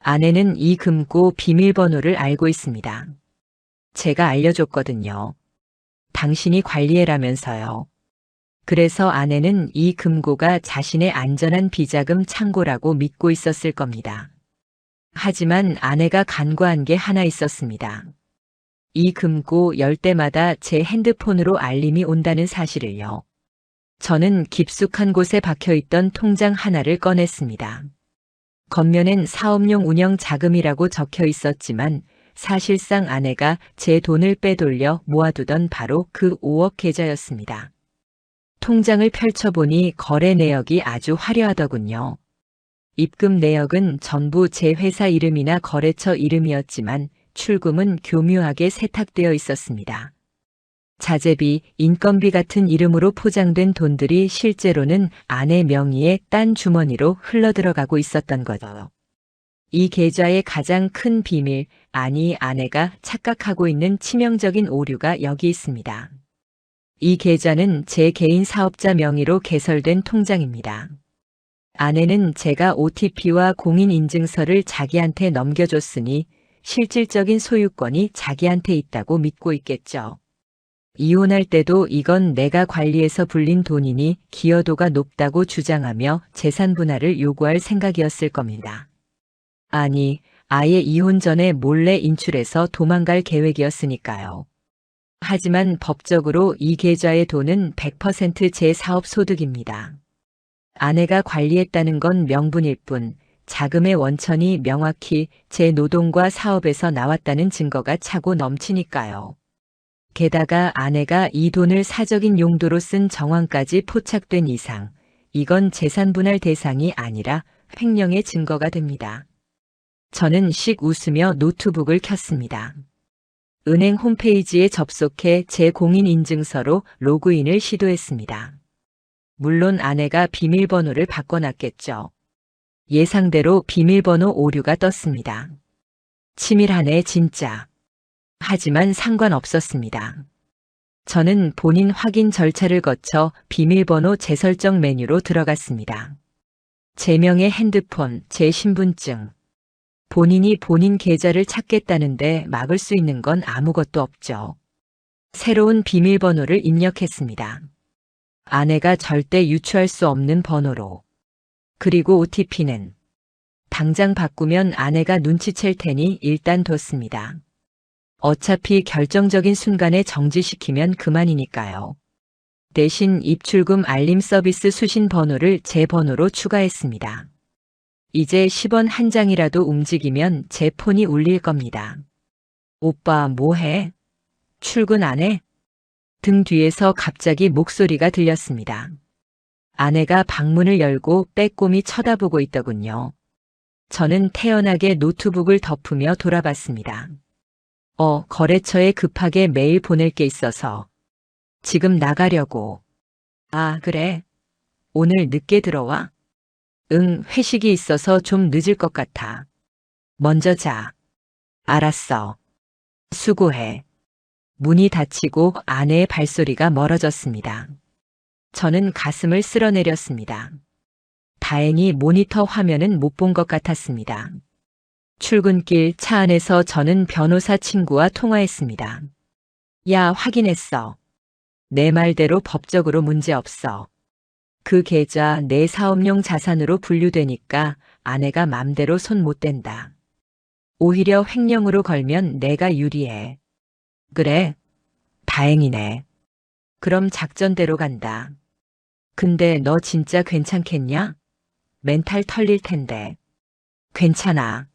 아내는 이 금고 비밀번호를 알고 있습니다. 제가 알려줬거든요. 당신이 관리해라면서요. 그래서 아내는 이 금고가 자신의 안전한 비자금 창고라고 믿고 있었을 겁니다. 하지만 아내가 간과한 게 하나 있었습니다. 이 금고 열 때마다 제 핸드폰으로 알림이 온다는 사실을요. 저는 깊숙한 곳에 박혀있던 통장 하나를 꺼냈습니다. 겉면엔 사업용 운영 자금이라고 적혀 있었지만 사실상 아내가 제 돈을 빼돌려 모아두던 바로 그 5억 계좌였습니다. 통장을 펼쳐보니 거래 내역이 아주 화려하더군요. 입금 내역은 전부 제 회사 이름이나 거래처 이름이었지만 출금은 교묘하게 세탁되어 있었습니다. 자재비, 인건비 같은 이름으로 포장된 돈들이 실제로는 아내 명의의 딴 주머니로 흘러들어가고 있었던 거죠. 이 계좌의 가장 큰 비밀, 아니 아내가 착각하고 있는 치명적인 오류가 여기 있습니다. 이 계좌는 제 개인 사업자 명의로 개설된 통장입니다. 아내는 제가 OTP와 공인인증서를 자기한테 넘겨줬으니 실질적인 소유권이 자기한테 있다고 믿고 있겠죠. 이혼할 때도 이건 내가 관리해서 불린 돈이니 기여도가 높다고 주장하며 재산 분할을 요구할 생각이었을 겁니다. 아니, 아예 이혼 전에 몰래 인출해서 도망갈 계획이었으니까요. 하지만 법적으로 이 계좌의 돈은 100% 제 사업 소득입니다. 아내가 관리했다는 건 명분일 뿐 자금의 원천이 명확히 제 노동과 사업에서 나왔다는 증거가 차고 넘치니까요. 게다가 아내가 이 돈을 사적인 용도로 쓴 정황까지 포착된 이상 이건 재산 분할 대상이 아니라 횡령의 증거가 됩니다. 저는 씩 웃으며 노트북을 켰습니다. 은행 홈페이지에 접속해 제 공인인증서로 로그인을 시도했습니다. 물론 아내가 비밀번호를 바꿔놨겠죠. 예상대로 비밀번호 오류가 떴습니다. 치밀하네 진짜. 하지만 상관없었습니다. 저는 본인 확인 절차를 거쳐 비밀번호 재설정 메뉴로 들어갔습니다. 제 명의 핸드폰, 제 신분증. 본인이 본인 계좌를 찾겠다는데 막을 수 있는 건 아무것도 없죠. 새로운 비밀번호를 입력했습니다. 아내가 절대 유추할 수 없는 번호로. 그리고 OTP는 당장 바꾸면 아내가 눈치챌 테니 일단 뒀습니다. 어차피 결정적인 순간에 정지시키면 그만이니까요. 대신 입출금 알림 서비스 수신 번호를 제 번호로 추가했습니다. 이제 10원 한 장이라도 움직이면 제 폰이 울릴 겁니다. 오빠 뭐해? 출근 안 해? 등 뒤에서 갑자기 목소리가 들렸습니다. 아내가 방문을 열고 빼꼼히 쳐다보고 있더군요. 저는 태연하게 노트북을 덮으며 돌아봤습니다. 거래처에 급하게 메일 보낼 게 있어서. 지금 나가려고. 아, 그래? 오늘 늦게 들어와? 응, 회식이 있어서 좀 늦을 것 같아. 먼저 자. 알았어. 수고해. 문이 닫히고 아내의 발소리가 멀어졌습니다. 저는 가슴을 쓸어내렸습니다. 다행히 모니터 화면은 못 본 것 같았습니다. 출근길 차 안에서 저는 변호사 친구와 통화했습니다. 야, 확인했어. 내 말대로 법적으로 문제없어. 그 계좌 내 사업용 자산으로 분류되니까 아내가 맘대로 손 못 댄다. 오히려 횡령으로 걸면 내가 유리해. 그래? 다행이네. 그럼 작전대로 간다. 근데 너 진짜 괜찮겠냐? 멘탈 털릴 텐데. 괜찮아.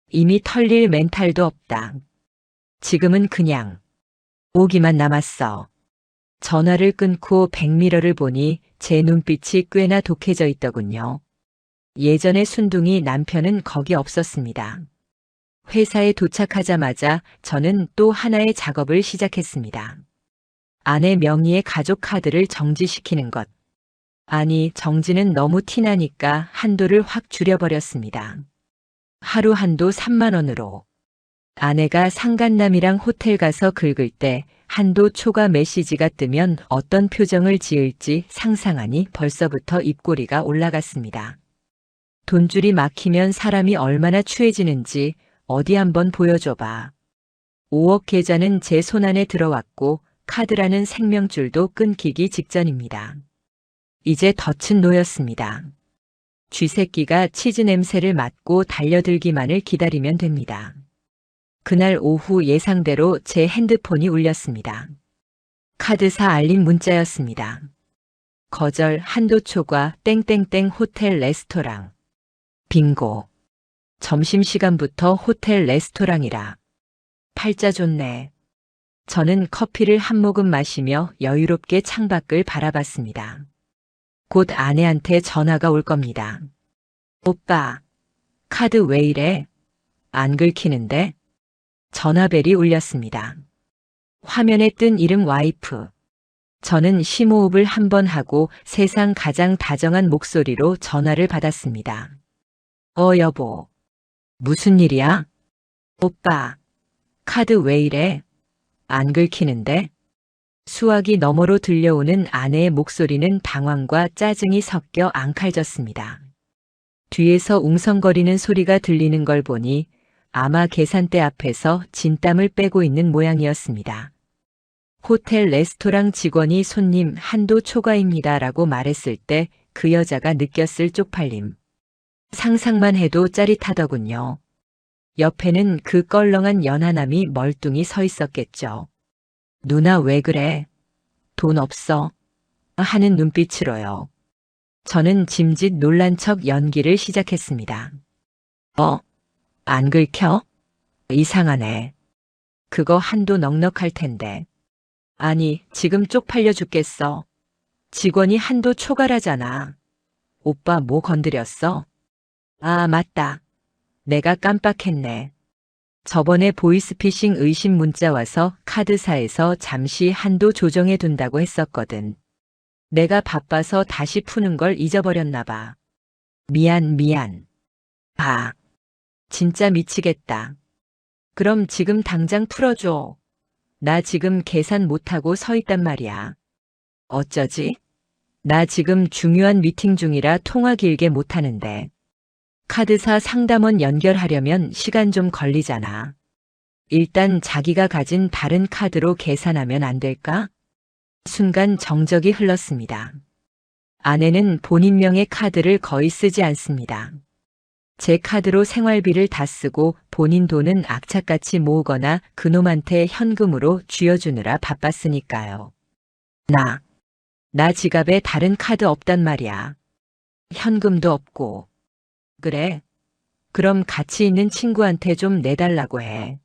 이미 털릴 멘탈도 없다. 지금은 그냥 오기만 남았어. 전화를 끊고 백미러를 보니 제 눈빛이 꽤나 독해져 있더군요. 예전의 순둥이 남편은 거기 없었습니다. 회사에 도착하자마자 저는 또 하나의 작업을 시작했습니다. 아내 명의의 가족 카드를 정지시키는 것. 아니, 정지는 너무 티나니까 한도를 확 줄여버렸습니다. 하루 한도 3만 원으로. 아내가 상간남이랑 호텔 가서 긁을 때 한도 초과 메시지가 뜨면 어떤 표정을 지을지 상상하니 벌써부터 입꼬리가 올라갔습니다. 돈줄이 막히면 사람이 얼마나 추해지는지 어디 한번 보여줘봐. 5억 계좌는 제 손안에 들어왔고 카드라는 생명줄도 끊기기 직전입니다. 이제 덫은 놓였습니다. 쥐새끼가 치즈 냄새를 맡고 달려들기만을 기다리면 됩니다. 그날 오후 예상대로 제 핸드폰이 울렸습니다. 카드사 알림 문자였습니다. 거절 한도 초과 땡땡땡 호텔 레스토랑. 빙고. 점심시간부터 호텔 레스토랑이라. 팔자 좋네. 저는 커피를 한 모금 마시며 여유롭게 창밖을 바라봤습니다. 곧 아내한테 전화가 올 겁니다. 오빠, 카드 왜 이래? 안 긁히는데? 전화벨이 울렸습니다. 화면에 뜬 이름 와이프. 저는 심호흡을 한 번 하고 세상 가장 다정한 목소리로 전화를 받았습니다. 여보. 무슨 일이야? 오빠, 카드 왜 이래? 안 긁히는데? 수화기 너머로 들려오는 아내의 목소리는 당황과 짜증이 섞여 앙칼졌습니다. 뒤에서 웅성거리는 소리가 들리는 걸 보니 아마 계산대 앞에서 진땀을 빼고 있는 모양이었습니다. 호텔 레스토랑 직원이 손님 한도 초과입니다 라고 말했을 때 그 여자가 느꼈을 쪽팔림. 상상만 해도 짜릿하더군요. 옆에는 그 껄렁한 연하남이 멀뚱히 서 있었겠죠. 누나 왜 그래? 돈 없어? 하는 눈빛으로요. 저는 짐짓 놀란 척 연기를 시작했습니다. 안 긁혀? 이상하네. 그거 한도 넉넉할 텐데. 아니, 지금 쪽팔려 죽겠어. 직원이 한도 초과라잖아. 오빠 뭐 건드렸어? 아, 맞다. 내가 깜빡했네. 저번에 보이스피싱 의심 문자 와서 카드사에서 잠시 한도 조정해 둔다고 했었거든. 내가 바빠서 다시 푸는 걸 잊어버렸나 봐. 미안. 아, 진짜 미치겠다. 그럼 지금 당장 풀어줘. 나 지금 계산 못하고 서 있단 말이야. 어쩌지? 나 지금 중요한 미팅 중이라 통화 길게 못하는데. 카드사 상담원 연결하려면 시간 좀 걸리잖아. 일단 자기가 가진 다른 카드로 계산하면 안 될까? 순간 정적이 흘렀습니다. 아내는 본인 명의 카드를 거의 쓰지 않습니다. 제 카드로 생활비를 다 쓰고 본인 돈은 악착같이 모으거나 그놈한테 현금으로 쥐어주느라 바빴으니까요. 나 지갑에 다른 카드 없단 말이야. 현금도 없고. 그래? 그럼 같이 있는 친구한테 좀 내달라고 해.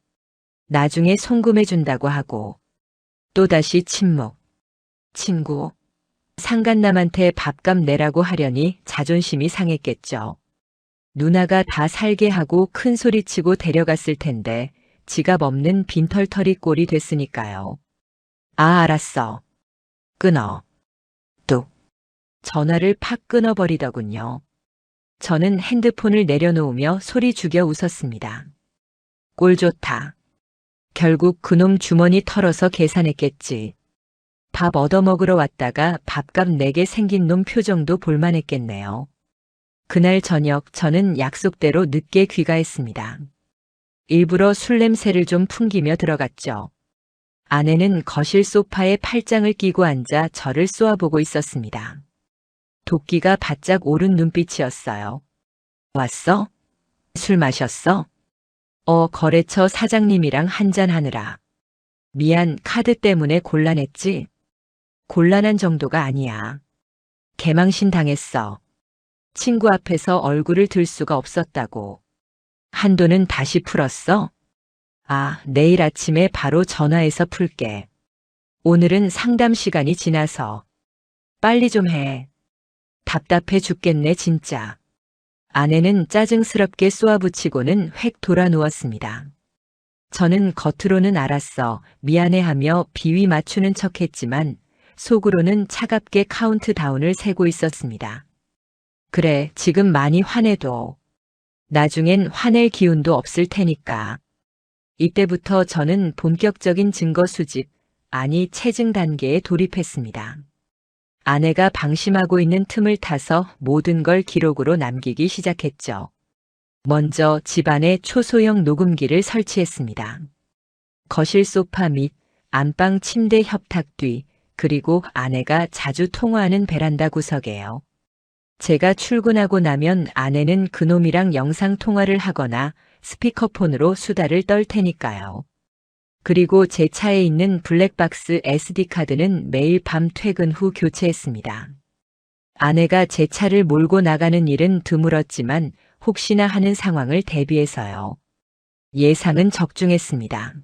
나중에 송금해준다고 하고. 또다시 침묵. 친구. 상간남한테 밥값 내라고 하려니 자존심이 상했겠죠. 누나가 다 살게 하고 큰 소리치고 데려갔을 텐데 지갑 없는 빈털터리 꼴이 됐으니까요. 아, 알았어. 끊어. 뚝. 전화를 팍 끊어버리더군요. 저는 핸드폰을 내려놓으며 소리 죽여 웃었습니다. 꼴 좋다. 결국 그놈 주머니 털어서 계산했겠지. 밥 얻어먹으러 왔다가 밥값 내게 생긴 놈 표정도 볼만했겠네요. 그날 저녁 저는 약속대로 늦게 귀가했습니다. 일부러 술 냄새를 좀 풍기며 들어갔죠. 아내는 거실 소파에 팔짱을 끼고 앉아 저를 쏘아보고 있었습니다. 도끼가 바짝 오른 눈빛이었어요. 왔어? 술 마셨어? 거래처 사장님이랑 한잔하느라. 미안, 카드 때문에 곤란했지? 곤란한 정도가 아니야. 개망신 당했어. 친구 앞에서 얼굴을 들 수가 없었다고. 한도는 다시 풀었어? 아, 내일 아침에 바로 전화해서 풀게. 오늘은 상담 시간이 지나서. 빨리 좀 해. 답답해 죽겠네 진짜. 아내는 짜증스럽게 쏘아붙이고는 획 돌아 누웠습니다. 저는 겉으로는 알았어, 미안해하며 비위 맞추는 척했지만 속으로는 차갑게 카운트다운을 세고 있었습니다. 그래, 지금 많이 화내도 나중엔 화낼 기운도 없을 테니까. 이때부터 저는 본격적인 증거 수집, 아니 체증 단계에 돌입했습니다. 아내가 방심하고 있는 틈을 타서 모든 걸 기록으로 남기기 시작했죠. 먼저 집안에 초소형 녹음기를 설치했습니다. 거실 소파 및 안방 침대 협탁 뒤, 그리고 아내가 자주 통화하는 베란다 구석에요. 제가 출근하고 나면 아내는 그놈이랑 영상통화를 하거나 스피커폰으로 수다를 떨 테니까요. 그리고 제 차에 있는 블랙박스 SD카드는 매일 밤 퇴근 후 교체했습니다. 아내가 제 차를 몰고 나가는 일은 드물었지만 혹시나 하는 상황을 대비해서요. 예상은 적중했습니다.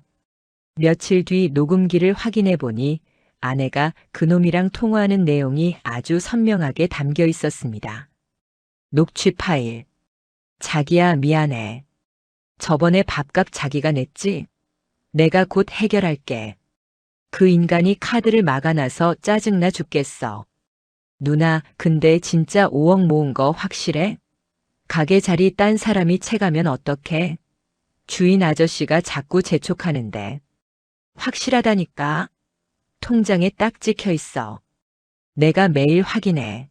며칠 뒤 녹음기를 확인해 보니 아내가 그놈이랑 통화하는 내용이 아주 선명하게 담겨 있었습니다. 녹취 파일. 자기야 미안해. 저번에 밥값 자기가 냈지? 내가 곧 해결할게. 그 인간이 카드를 막아놔서 짜증나 죽겠어. 누나, 근데 진짜 5억 모은 거 확실해? 가게 자리 딴 사람이 채가면 어떡해? 주인 아저씨가 자꾸 재촉하는데. 확실하다니까. 통장에 딱 찍혀 있어. 내가 매일 확인해.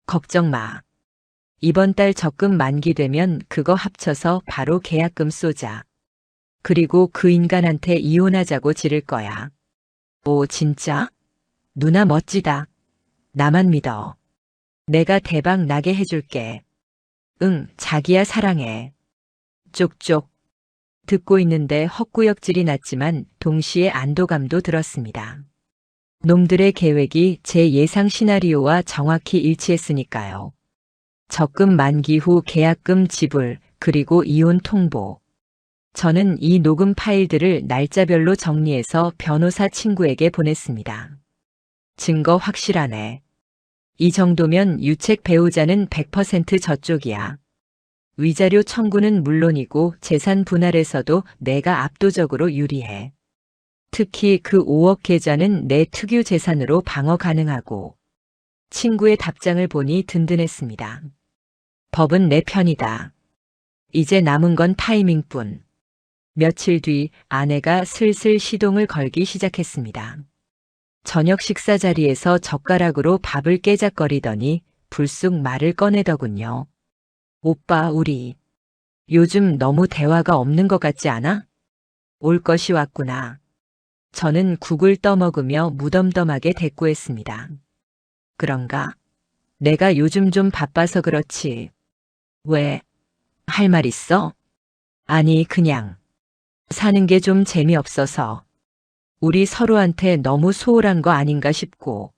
걱정 마. 이번 달 적금 만기되면 그거 합쳐서 바로 계약금 쏘자. 그리고 그 인간한테 이혼하자고 지를 거야. 오, 진짜? 누나 멋지다. 나만 믿어. 내가 대박 나게 해줄게. 응, 자기야 사랑해. 쪽쪽. 듣고 있는데 헛구역질이 났지만 동시에 안도감도 들었습니다. 놈들의 계획이 제 예상 시나리오와 정확히 일치했으니까요. 적금 만기 후 계약금 지불, 그리고 이혼 통보. 저는 이 녹음 파일들을 날짜별로 정리해서 변호사 친구에게 보냈습니다. 증거 확실하네. 이 정도면 유책 배우자는 100% 저쪽이야. 위자료 청구는 물론이고 재산 분할에서도 내가 압도적으로 유리해. 특히 그 5억 계좌는 내 특유 재산으로 방어 가능하고. 친구의 답장을 보니 든든했습니다. 법은 내 편이다. 이제 남은 건 타이밍뿐. 며칠 뒤 아내가 슬슬 시동을 걸기 시작했습니다. 저녁 식사 자리에서 젓가락으로 밥을 깨작거리더니 불쑥 말을 꺼내더군요. 오빠, 우리 요즘 너무 대화가 없는 것 같지 않아? 올 것이 왔구나. 저는 국을 떠먹으며 무덤덤하게 대꾸했습니다. 그런가? 내가 요즘 좀 바빠서 그렇지. 왜? 할 말 있어? 아니, 그냥 사는 게 좀 재미없어서. 우리 서로한테 너무 소홀한 거 아닌가 싶고.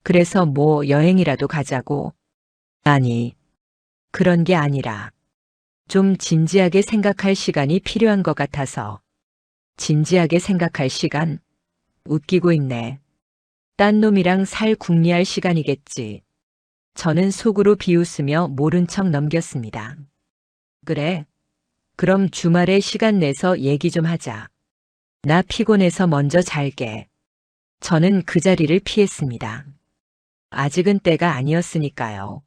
그래서 뭐 여행이라도 가자고. 아니, 그런 게 아니라 좀 진지하게 생각할 시간이 필요한 것 같아서. 진지하게 생각할 시간? 웃기고 있네. 딴 놈이랑 살 궁리할 시간이겠지. 저는 속으로 비웃으며 모른 척 넘겼습니다. 그래. 그럼 주말에 시간 내서 얘기 좀 하자. 나 피곤해서 먼저 잘게. 저는 그 자리를 피했습니다. 아직은 때가 아니었으니까요.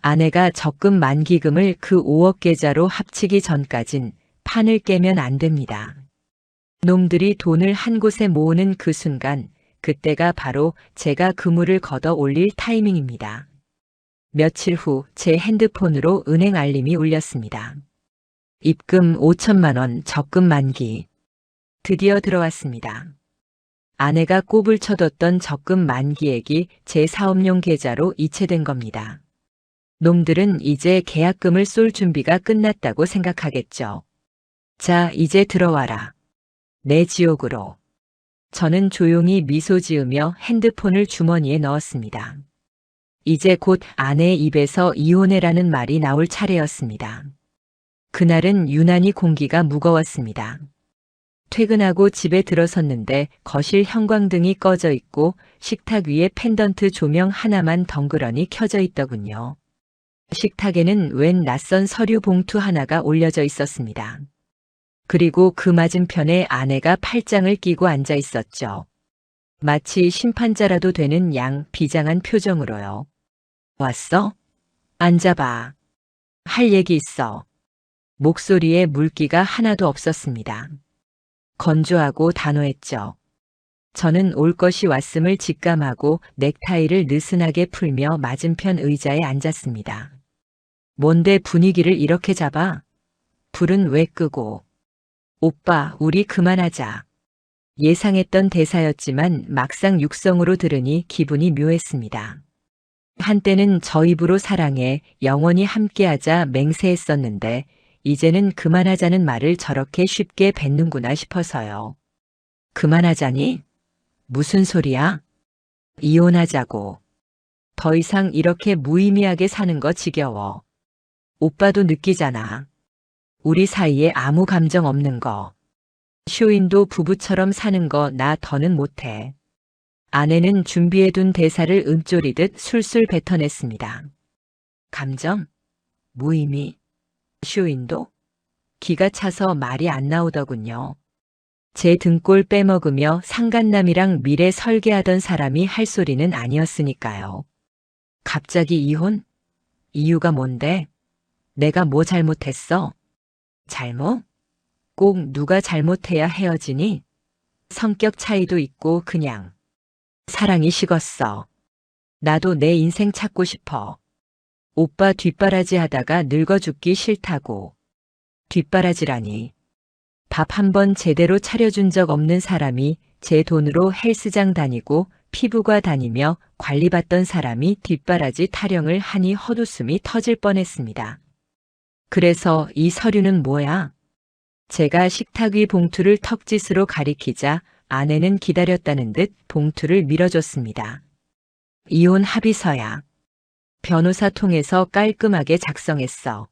아내가 적금 만기금을 그 5억 계좌로 합치기 전까진 판을 깨면 안 됩니다. 놈들이 돈을 한 곳에 모으는 그 순간, 그때가 바로 제가 그물을 걷어 올릴 타이밍입니다. 며칠 후 제 핸드폰으로 은행 알림이 울렸습니다. 입금 5천만 원, 적금 만기. 드디어 들어왔습니다. 아내가 꼽을 쳐뒀던 적금 만기액이 제 사업용 계좌로 이체된 겁니다. 놈들은 이제 계약금을 쏠 준비가 끝났다고 생각하겠죠. 자, 이제 들어와라. 내 지옥으로. 저는 조용히 미소 지으며 핸드폰을 주머니에 넣었습니다. 이제 곧 아내의 입에서 이혼해라는 말이 나올 차례였습니다. 그날은 유난히 공기가 무거웠습니다. 퇴근하고 집에 들어섰는데 거실 형광등이 꺼져 있고 식탁 위에 펜던트 조명 하나만 덩그러니 켜져 있더군요. 식탁에는 웬 낯선 서류 봉투 하나가 올려져 있었습니다. 그리고 그 맞은편에 아내가 팔짱을 끼고 앉아 있었죠. 마치 심판자라도 되는 양 비장한 표정으로요. 왔어? 앉아봐. 할 얘기 있어. 목소리에 물기가 하나도 없었습니다. 건조하고 단호했죠. 저는 올 것이 왔음을 직감하고 넥타이를 느슨하게 풀며 맞은편 의자에 앉았습니다. 뭔데 분위기를 이렇게 잡아? 불은 왜 끄고? 오빠, 우리 그만하자. 예상했던 대사였지만 막상 육성으로 들으니 기분이 묘했습니다. 한때는 저 입으로 사랑해 영원히 함께하자 맹세했었는데 이제는 그만하자는 말을 저렇게 쉽게 뱉는구나 싶어서요. 그만하자니? 무슨 소리야? 이혼하자고. 더 이상 이렇게 무의미하게 사는 거 지겨워. 오빠도 느끼잖아. 우리 사이에 아무 감정 없는 거. 쇼인도 부부처럼 사는 거 나 더는 못해. 아내는 준비해둔 대사를 음조리듯 술술 뱉어냈습니다. 감정? 무의미? 쇼인도? 기가 차서 말이 안 나오더군요. 제 등골 빼먹으며 상간남이랑 미래 설계하던 사람이 할 소리는 아니었으니까요. 갑자기 이혼? 이유가 뭔데? 내가 뭐 잘못했어? 잘못? 꼭 누가 잘못해야 헤어지니? 성격 차이도 있고 그냥 사랑이 식었어. 나도 내 인생 찾고 싶어. 오빠 뒷바라지 하다가 늙어 죽기 싫다고. 뒷바라지라니. 밥 한 번 제대로 차려준 적 없는 사람이 제 돈으로 헬스장 다니고 피부과 다니며 관리받던 사람이 뒷바라지 타령을 하니 헛웃음이 터질 뻔했습니다. 그래서 이 서류는 뭐야? 제가 식탁 위 봉투를 턱짓으로 가리키자 아내는 기다렸다는 듯 봉투를 밀어줬습니다. 이혼 합의서야. 변호사 통해서 깔끔하게 작성했어.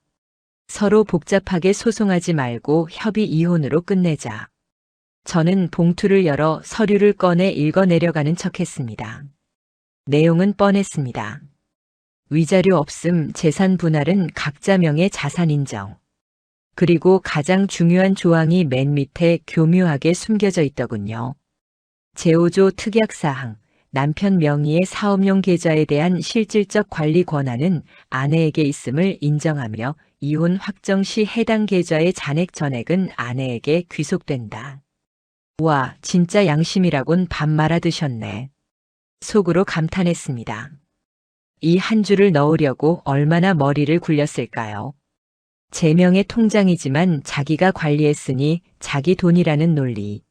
서로 복잡하게 소송하지 말고 협의 이혼으로 끝내자. 저는 봉투를 열어 서류를 꺼내 읽어내려가는 척했습니다. 내용은 뻔했습니다. 위자료 없음, 재산 분할은 각자 명의 자산 인정. 그리고 가장 중요한 조항이 맨 밑에 교묘하게 숨겨져 있더군요. 제5조 특약사항, 남편 명의의 사업용 계좌에 대한 실질적 관리 권한은 아내에게 있음을 인정하며 이혼 확정 시 해당 계좌의 잔액 전액은 아내에게 귀속된다. 와, 진짜 양심이라곤 밥 말아 드셨네. 속으로 감탄했습니다. 이 한 줄을 넣으려고 얼마나 머리를 굴렸을까요? 제 명의 통장이지만 자기가 관리했으니 자기 돈이라는 논리.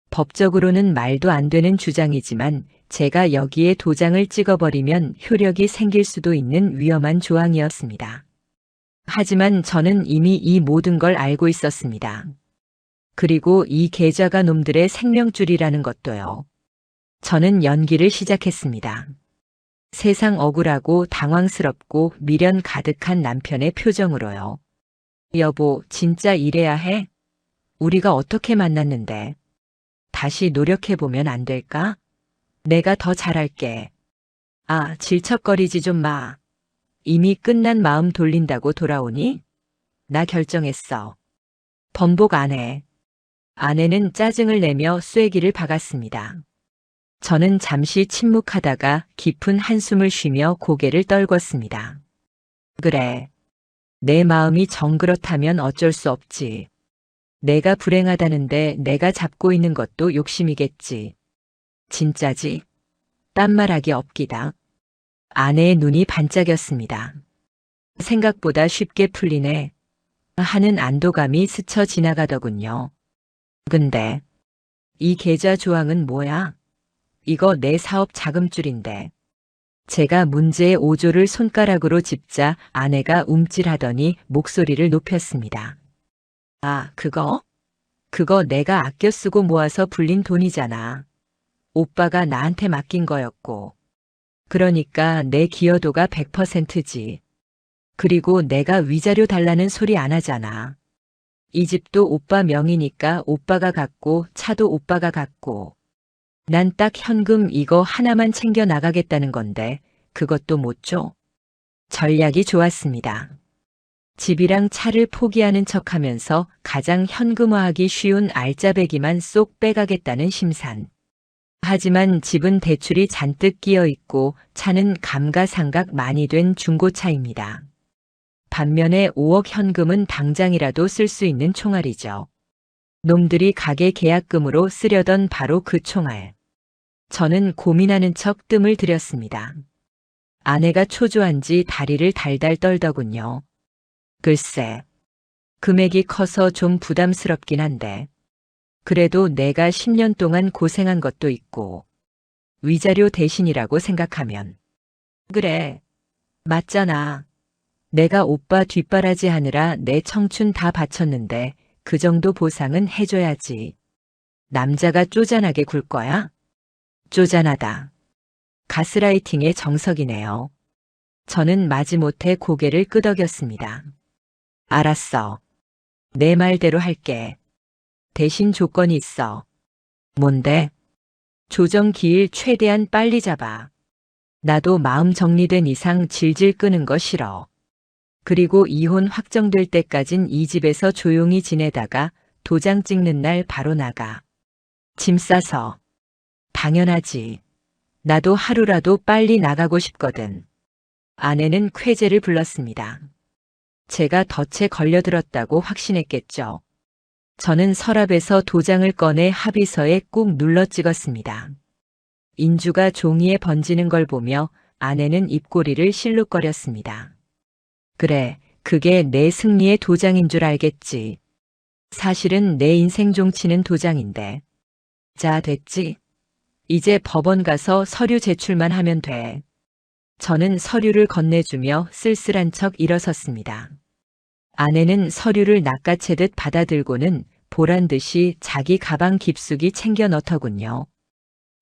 법적으로는 말도 안 되는 주장이지만 제가 여기에 도장을 찍어버리면 효력이 생길 수도 있는 위험한 조항이었습니다. 하지만 저는 이미 이 모든 걸 알고 있었습니다. 그리고 이 계좌가 놈들의 생명줄이라는 것도요. 저는 연기를 시작했습니다. 세상 억울하고 당황스럽고 미련 가득한 남편의 표정으로요. 여보, 진짜 이래야 해? 우리가 어떻게 만났는데? 다시 노력해보면 안 될까? 내가 더 잘할게. 아, 질척거리지 좀 마. 이미 끝난 마음 돌린다고 돌아오니? 나 결정했어. 번복 안 해. 아내는 짜증을 내며 쐐기를 박았습니다. 저는 잠시 침묵하다가 깊은 한숨을 쉬며 고개를 떨궜습니다. 그래. 내 마음이 정 그렇다면 어쩔 수 없지. 내가 불행하다는데 내가 잡고 있는 것도 욕심이겠지. 진짜지? 딴말하기 없기다. 아내의 눈이 반짝였습니다. 생각보다 쉽게 풀리네. 하는 안도감이 스쳐 지나가더군요. 근데 이 계좌 조항은 뭐야? 이거 내 사업 자금줄인데. 제가 문제의 5조를 손가락으로 짚자 아내가 움찔하더니 목소리를 높였습니다. 아, 그거? 그거 내가 아껴 쓰고 모아서 불린 돈이잖아. 오빠가 나한테 맡긴 거였고. 그러니까 내 기여도가 100%지. 그리고 내가 위자료 달라는 소리 안 하잖아. 이 집도 오빠 명의니까 오빠가 갖고 차도 오빠가 갖고 난 딱 현금 이거 하나만 챙겨 나가겠다는 건데 그것도 못 줘. 전략이 좋았습니다. 집이랑 차를 포기하는 척하면서 가장 현금화하기 쉬운 알짜배기만 쏙 빼가겠다는 심산. 하지만 집은 대출이 잔뜩 끼어 있고 차는 감가상각 많이 된 중고차입니다. 반면에 5억 현금은 당장이라도 쓸 수 있는 총알이죠. 놈들이 가게 계약금으로 쓰려던 바로 그 총알. 저는 고민하는 척 뜸을 들였습니다. 아내가 초조한지 다리를 달달 떨더군요. 글쎄, 금액이 커서 좀 부담스럽긴 한데 그래도 내가 10년 동안 고생한 것도 있고 위자료 대신이라고 생각하면 그래, 맞잖아. 내가 오빠 뒷바라지 하느라 내 청춘 다 바쳤는데 그 정도 보상은 해줘야지. 남자가 쪼잔하게 굴 거야? 쪼잔하다. 가스라이팅의 정석이네요. 저는 마지못해 고개를 끄덕였습니다. 알았어. 내 말대로 할게. 대신 조건이 있어. 뭔데? 조정 기일 최대한 빨리 잡아. 나도 마음 정리된 이상 질질 끄는 거 싫어. 그리고 이혼 확정될 때까진 이 집에서 조용히 지내다가 도장 찍는 날 바로 나가. 짐 싸서. 당연하지. 나도 하루라도 빨리 나가고 싶거든. 아내는 쾌재를 불렀습니다. 제가 덫에 걸려들었다고 확신했겠죠. 저는 서랍에서 도장을 꺼내 합의서에 꾹 눌러 찍었습니다. 인주가 종이에 번지는 걸 보며 아내는 입꼬리를 실룩거렸습니다. 그래, 그게 내 승리의 도장인 줄 알겠지. 사실은 내 인생 종치는 도장인데. 자, 됐지? 이제 법원 가서 서류 제출만 하면 돼. 저는 서류를 건네주며 쓸쓸한 척 일어섰습니다. 아내는 서류를 낚아채듯 받아들고는 보란 듯이 자기 가방 깊숙이 챙겨 넣더군요.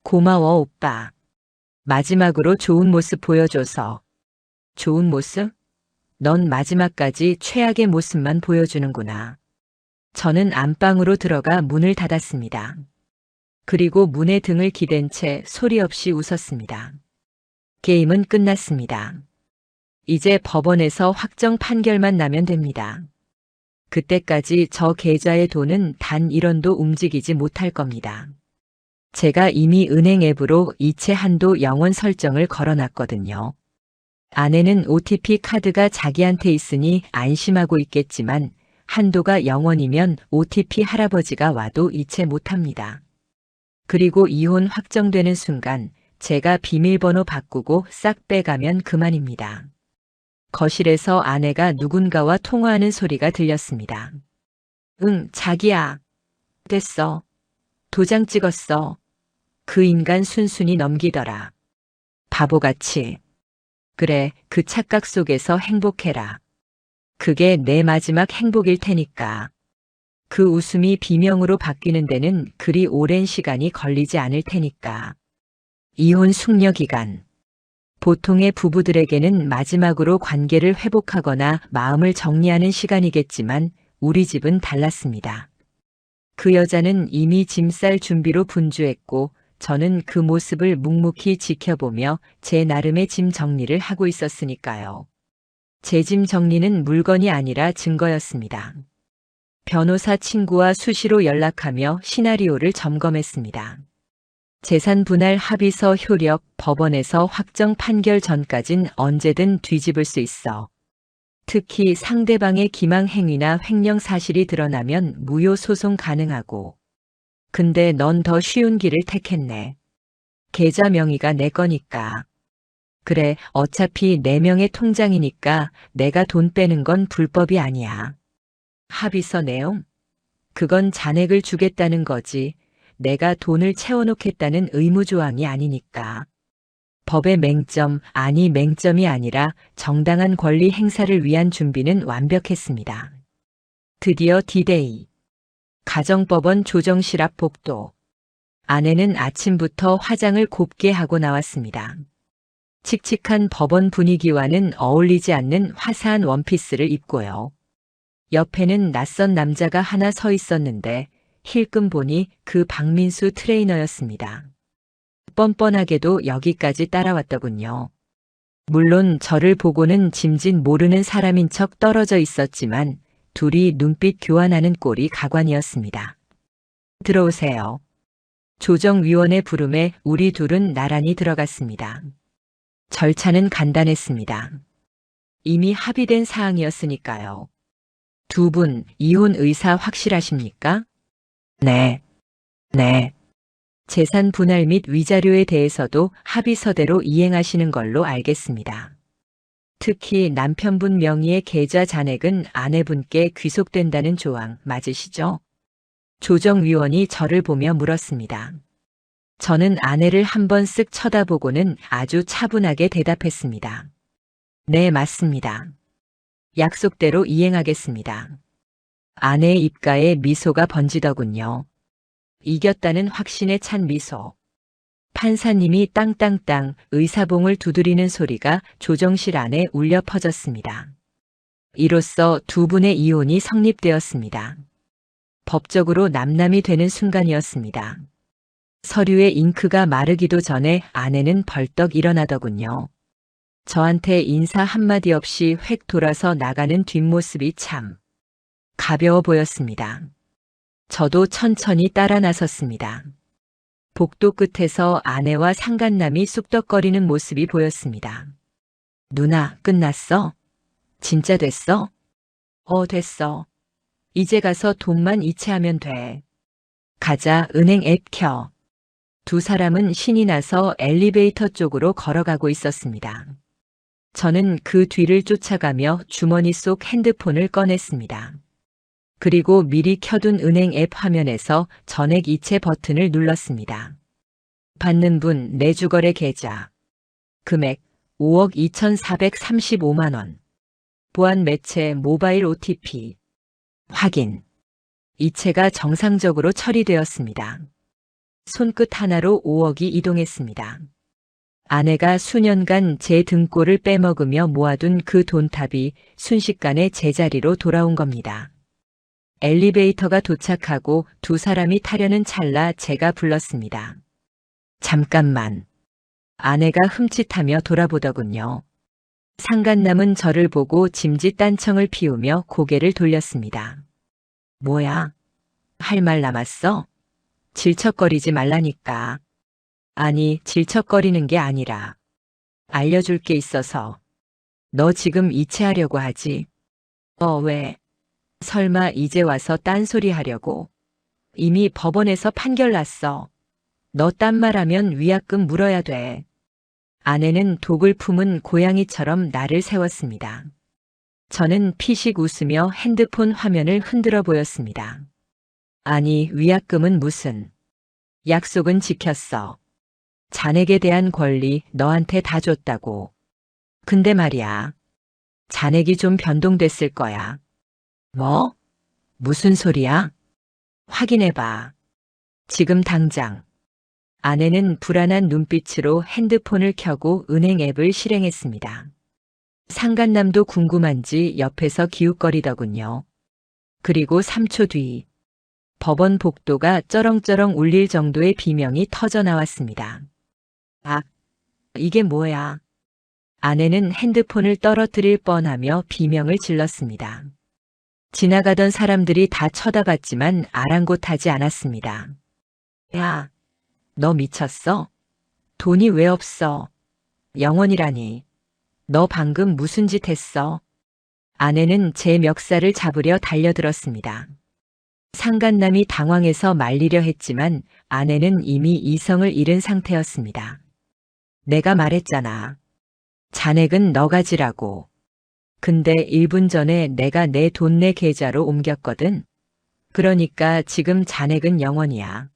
고마워, 오빠. 마지막으로 좋은 모습 보여줘서. 좋은 모습? 넌 마지막까지 최악의 모습만 보여주는구나. 저는 안방으로 들어가 문을 닫았습니다. 그리고 문에 등을 기댄 채 소리 없이 웃었습니다. 게임은 끝났습니다. 이제 법원에서 확정 판결만 나면 됩니다. 그때까지 저 계좌의 돈은 단 1원도 움직이지 못할 겁니다. 제가 이미 은행 앱으로 이체 한도 0원 설정을 걸어놨거든요. 아내는 OTP 카드가 자기한테 있으니 안심하고 있겠지만 한도가 0원이면 OTP 할아버지가 와도 이체 못합니다. 그리고 이혼 확정되는 순간 제가 비밀번호 바꾸고 싹 빼가면 그만입니다. 거실에서 아내가 누군가와 통화하는 소리가 들렸습니다. 응, 자기야. 됐어. 도장 찍었어. 그 인간 순순히 넘기더라. 바보같이. 그래, 그 착각 속에서 행복해라. 그게 내 마지막 행복일 테니까. 그 웃음이 비명으로 바뀌는 데는 그리 오랜 시간이 걸리지 않을 테니까. 이혼 숙려 기간. 보통의 부부들에게는 마지막으로 관계를 회복하거나 마음을 정리하는 시간이겠지만 우리 집은 달랐습니다. 그 여자는 이미 짐 쌀 준비로 분주했고 저는 그 모습을 묵묵히 지켜보며 제 나름의 짐 정리를 하고 있었으니까요. 제 짐 정리는 물건이 아니라 증거였습니다. 변호사 친구와 수시로 연락하며 시나리오를 점검했습니다. 재산 분할 합의서 효력, 법원에서 확정 판결 전까진 언제든 뒤집을 수 있어. 특히 상대방의 기망 행위나 횡령 사실이 드러나면 무효 소송 가능하고. 근데 넌 더 쉬운 길을 택했네. 계좌 명의가 내 거니까. 그래, 어차피 내 명의 통장이니까 내가 돈 빼는 건 불법이 아니야. 합의서 내용? 그건 잔액을 주겠다는 거지. 내가 돈을 채워놓겠다는 의무조항이 아니니까. 법의 맹점, 아니 맹점이 아니라 정당한 권리 행사를 위한 준비는 완벽했습니다. 드디어 D-Day. 가정법원 조정실 앞 복도. 아내는 아침부터 화장을 곱게 하고 나왔습니다. 칙칙한 법원 분위기와는 어울리지 않는 화사한 원피스를 입고요. 옆에는 낯선 남자가 하나 서 있었는데 힐끔 보니 그 박민수 트레이너였습니다. 뻔뻔하게도 여기까지 따라왔더군요. 물론 저를 보고는 짐짓 모르는 사람인 척 떨어져 있었지만 둘이 눈빛 교환하는 꼴이 가관이었습니다. 들어오세요. 조정위원의 부름에 우리 둘은 나란히 들어갔습니다. 절차는 간단했습니다. 이미 합의된 사항이었으니까요. 두 분 이혼 의사 확실하십니까? 네. 네. 재산 분할 및 위자료에 대해서도 합의서대로 이행하시는 걸로 알겠습니다. 특히 남편분 명의의 계좌 잔액은 아내분께 귀속된다는 조항 맞으시죠? 조정위원이 저를 보며 물었습니다. 저는 아내를 한번 쓱 쳐다보고는 아주 차분하게 대답했습니다. 네, 맞습니다. 약속대로 이행하겠습니다. 아내의 입가에 미소가 번지더군요. 이겼다는 확신에 찬 미소. 판사님이 땅땅땅 의사봉을 두드리는 소리가 조정실 안에 울려 퍼졌습니다. 이로써 두 분의 이혼이 성립되었습니다. 법적으로 남남이 되는 순간이었습니다. 서류의 잉크가 마르기도 전에 아내는 벌떡 일어나더군요. 저한테 인사 한마디 없이 획 돌아서 나가는 뒷모습이 참 가벼워 보였습니다. 저도 천천히 따라 나섰습니다. 복도 끝에서 아내와 상간남이 쑥덕거리는 모습이 보였습니다. 누나, 끝났어? 진짜 됐어? 됐어. 이제 가서 돈만 이체하면 돼. 가자, 은행 앱 켜. 두 사람은 신이 나서 엘리베이터 쪽으로 걸어가고 있었습니다. 저는 그 뒤를 쫓아가며 주머니 속 핸드폰을 꺼냈습니다. 그리고 미리 켜둔 은행 앱 화면에서 전액 이체 버튼을 눌렀습니다. 받는 분 내주거래 계좌. 금액 5억 2,435만 원. 보안 매체 모바일 OTP. 확인. 이체가 정상적으로 처리되었습니다. 손끝 하나로 5억이 이동했습니다. 아내가 수년간 제 등골을 빼먹으며 모아둔 그 돈탑이 순식간에 제자리로 돌아온 겁니다. 엘리베이터가 도착하고 두 사람이 타려는 찰나 제가 불렀습니다. 잠깐만. 아내가 흠칫하며 돌아보더군요. 상간남은 저를 보고 짐짓 딴청을 피우며 고개를 돌렸습니다. 뭐야? 할 말 남았어? 질척거리지 말라니까. 아니, 질척거리는 게 아니라 알려줄 게 있어서. 너 지금 이체하려고 하지? 왜? 설마 이제 와서 딴소리 하려고? 이미 법원에서 판결 났어. 너 딴 말하면 위약금 물어야 돼. 아내는 독을 품은 고양이처럼 나를 세웠습니다. 저는 피식 웃으며 핸드폰 화면을 흔들어 보였습니다. 아니, 위약금은 무슨. 약속은 지켰어. 잔액에 대한 권리 너한테 다 줬다고. 근데 말이야. 잔액이 좀 변동됐을 거야. 뭐? 무슨 소리야? 확인해봐. 지금 당장. 아내는 불안한 눈빛으로 핸드폰을 켜고 은행 앱을 실행했습니다. 상간남도 궁금한지 옆에서 기웃거리더군요. 그리고 3초 뒤 법원 복도가 쩌렁쩌렁 울릴 정도의 비명이 터져 나왔습니다. 아, 이게 뭐야? 아내는 핸드폰을 떨어뜨릴 뻔하며 비명을 질렀습니다. 지나가던 사람들이 다 쳐다봤지만 아랑곳하지 않았습니다. 야, 너 미쳤어? 돈이 왜 없어? 영원이라니. 너 방금 무슨 짓 했어? 아내는 제 멱살을 잡으려 달려들었습니다. 상간남이 당황해서 말리려 했지만 아내는 이미 이성을 잃은 상태였습니다. 내가 말했잖아. 잔액은 너 가지라고. 근데 1분 전에 내가 내 돈 내 계좌로 옮겼거든. 그러니까 지금 잔액은 0원이야.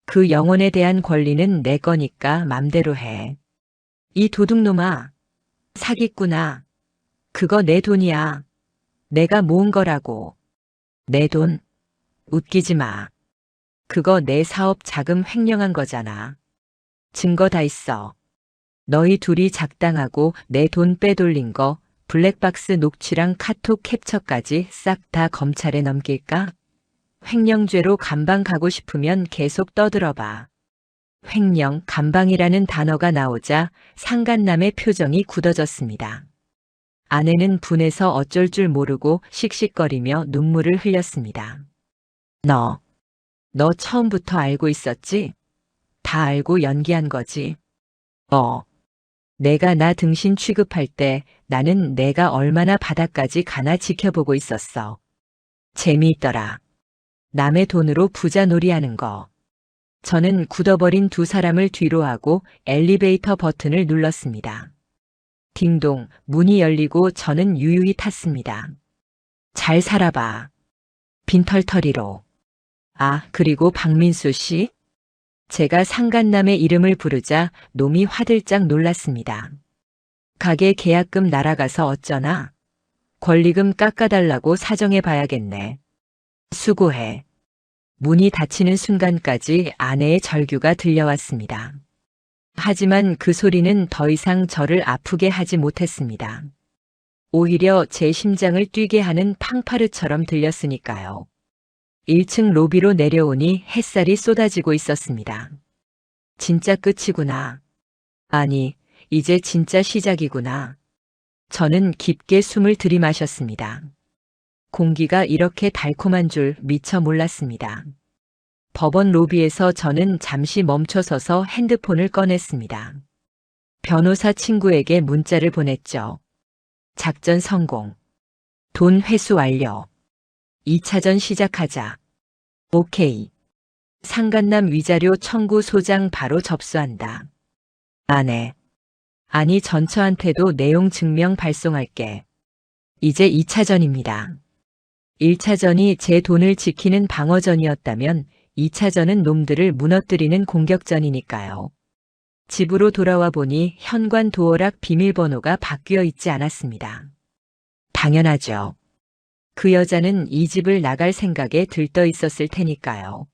그 0원에 대한 권리는 내 거니까 맘대로 해. 이 도둑놈아. 사기꾼아. 그거 내 돈이야. 내가 모은 거라고. 내 돈? 웃기지 마. 그거 내 사업 자금 횡령한 거잖아. 증거 다 있어. 너희 둘이 작당하고 내 돈 빼돌린 거 블랙박스 녹취랑 카톡 캡처까지 싹 다 검찰에 넘길까? 횡령죄로 감방 가고 싶으면 계속 떠들어봐. 횡령, 감방이라는 단어가 나오자 상간남의 표정이 굳어졌습니다. 아내는 분해서 어쩔 줄 모르고 씩씩거리며 눈물을 흘렸습니다. 너 처음부터 알고 있었지? 다 알고 연기한 거지. 내가 나 등신 취급할 때 나는 내가 얼마나 바닥까지 가나 지켜보고 있었어. 재미있더라. 남의 돈으로 부자 놀이하는 거. 저는 굳어버린 두 사람을 뒤로 하고 엘리베이터 버튼을 눌렀습니다. 딩동, 문이 열리고 저는 유유히 탔습니다. 잘 살아봐. 빈털터리로. 아, 그리고 박민수 씨? 제가 상간남의 이름을 부르자 놈이 화들짝 놀랐습니다. 가게 계약금 날아가서 어쩌나? 권리금 깎아달라고 사정해봐야겠네. 수고해. 문이 닫히는 순간까지 아내의 절규가 들려왔습니다. 하지만 그 소리는 더 이상 저를 아프게 하지 못했습니다. 오히려 제 심장을 뛰게 하는 팡파르처럼 들렸으니까요. 1층 로비로 내려오니 햇살이 쏟아지고 있었습니다. 진짜 끝이구나. 아니, 이제 진짜 시작이구나. 저는 깊게 숨을 들이마셨습니다. 공기가 이렇게 달콤한 줄 미처 몰랐습니다. 법원 로비에서 저는 잠시 멈춰서서 핸드폰을 꺼냈습니다. 변호사 친구에게 문자를 보냈죠. 작전 성공. 돈 회수 완료. 2차전 시작하자. 오케이. 상간남 위자료 청구 소장 바로 접수한다. 아니, 전처한테도 내용 증명 발송할게. 이제 2차전입니다. 1차전이 제 돈을 지키는 방어전이었다면 2차전은 놈들을 무너뜨리는 공격전이니까요. 집으로 돌아와 보니 현관 도어락 비밀번호가 바뀌어 있지 않았습니다. 당연하죠. 그 여자는 이 집을 나갈 생각에 들떠 있었을 테니까요.